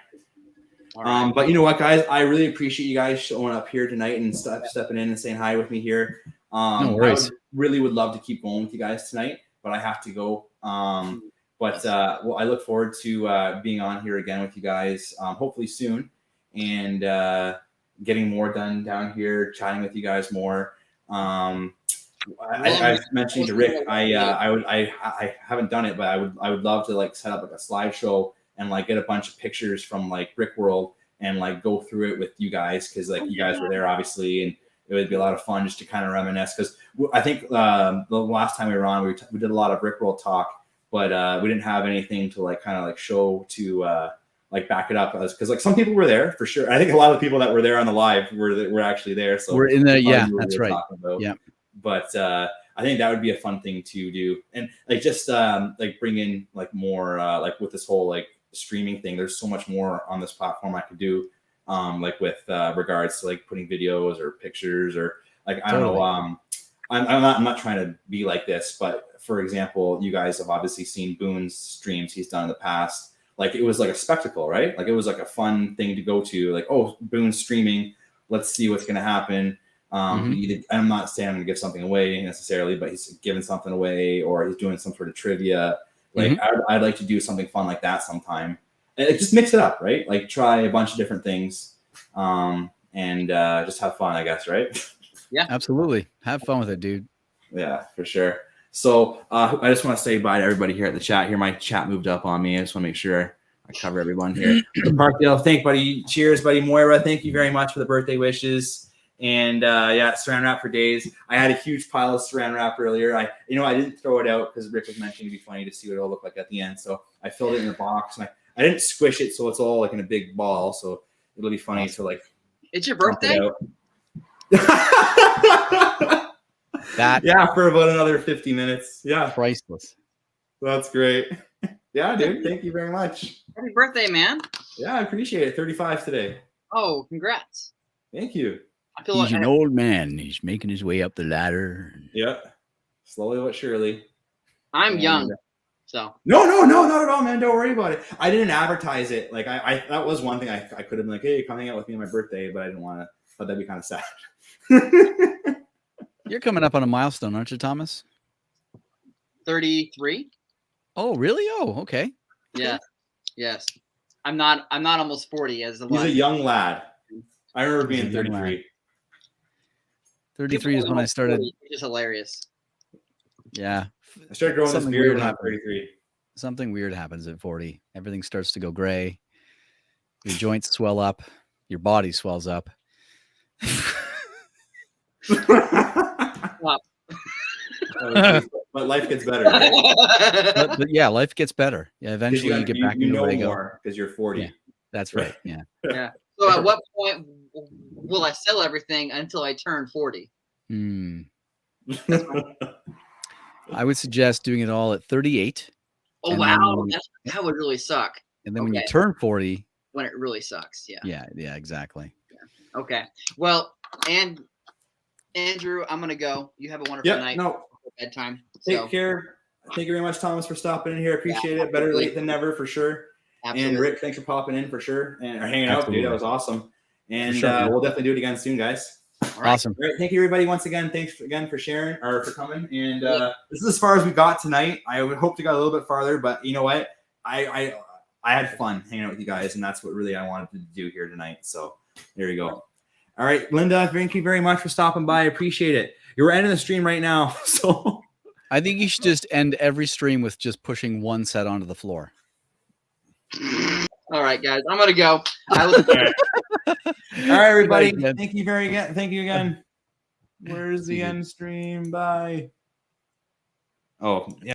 Right. But you know what, guys? I really appreciate you guys showing up here tonight and stepping in and saying hi with me here. No worries. I really would love to keep going with you guys tonight, but I have to go. But I look forward to being on here again with you guys, hopefully soon, and getting more done down here, chatting with you guys more. I mentioned to Rick, I haven't done it, but I would love to like set up like a slideshow and like get a bunch of pictures from like Brick World and like go through it with you guys, because like you guys were there obviously, and it would be a lot of fun just to kind of reminisce. Because I think the last time we were on, we did a lot of Brick World talk, but we didn't have anything to like kind of like show to like back it up, because like some people were there for sure. I think a lot of the people that were there on the live were actually there. So we're in there. Yeah, that's right. Yeah. But I think that would be a fun thing to do, and like just like bring in like more like with this whole like streaming thing. There's so much more on this platform I could do, like with regards to like putting videos or pictures or like I don't know. I'm not trying to be like this, but for example, you guys have obviously seen Boone's streams he's done in the past. Like it was like a spectacle, right? Like it was like a fun thing to go to. Like, oh, Boone's streaming. Let's see what's gonna happen. I'm not saying I'm gonna give something away necessarily, but he's giving something away or he's doing some sort of trivia. Like I'd like to do something fun like that sometime. And just mix it up, right? Like try a bunch of different things, and just have fun, I guess, right? Yeah, absolutely. Have fun with it, dude. Yeah, for sure. So I just want to say bye to everybody here at the chat. Here, my chat moved up on me. I just want to make sure I cover everyone here. Parkdale, thank buddy. Cheers, buddy. Moira, thank you very much for the birthday wishes. And yeah, saran wrap for days. I had a huge pile of saran wrap earlier. I didn't throw it out because Rick was mentioning it'd be funny to see what it'll look like at the end. So I filled it in a box and I didn't squish it, so it's all like in a big ball. So it'll be funny to like. It's your birthday. That yeah, for about another 50 minutes. Yeah, priceless. That's great. Yeah, dude. Thank you very much. Happy birthday, man. Yeah, I appreciate it. 35 today. Oh, congrats. Thank you. I feel He's an old man. He's making his way up the ladder. Yeah, slowly but surely. I'm young, so no, not at all, man. Don't worry about it. I didn't advertise it. Like I that was one thing I could have been like, hey, come hang out with me on my birthday, but I didn't want to. But that'd be kind of sad. You're coming up on a milestone, aren't you, Thomas? 33. Oh, really? Oh, okay. Yeah. Yes. I'm not almost 40 as the. He's a young lad. I remember being 33. 33 is when I started. Which is hilarious. Yeah. I started growing this beard when I was 33. Something weird happens at 40. Everything starts to go gray. Your joints swell up. Your body swells up. But life gets better. Right? but yeah, life gets better. Yeah, eventually you get back into more because you're 40. Yeah, that's right. Yeah. Yeah. So at what point will I sell everything until I turn 40? I would suggest doing it all at 38. Oh wow, that would really suck. And then when you turn 40, when it really sucks. Yeah. Yeah, exactly. Yeah. Okay. Well, and Andrew, I'm gonna go. You have a wonderful night. No. Bedtime. Take care. Thank you very much, Thomas, for stopping in here. Appreciate it. Better late than never, for sure. Absolutely. And Rick, thanks for popping in for sure and hanging out, dude. That was awesome. And we'll definitely do it again soon, guys. Awesome. All right. Thank you, everybody, once again. Thanks again for sharing or for coming. And this is as far as we got tonight. I would hope to go a little bit farther, but you know what? I had fun hanging out with you guys, and that's what really I wanted to do here tonight. So there you go. All right, Linda, thank you very much for stopping by. I appreciate it. You're ending the stream right now, so I think you should just end every stream with just pushing one set onto the floor. All right, guys, I'm gonna go. All right, everybody. Thank you again. Where's the end stream? Bye. Oh, yeah.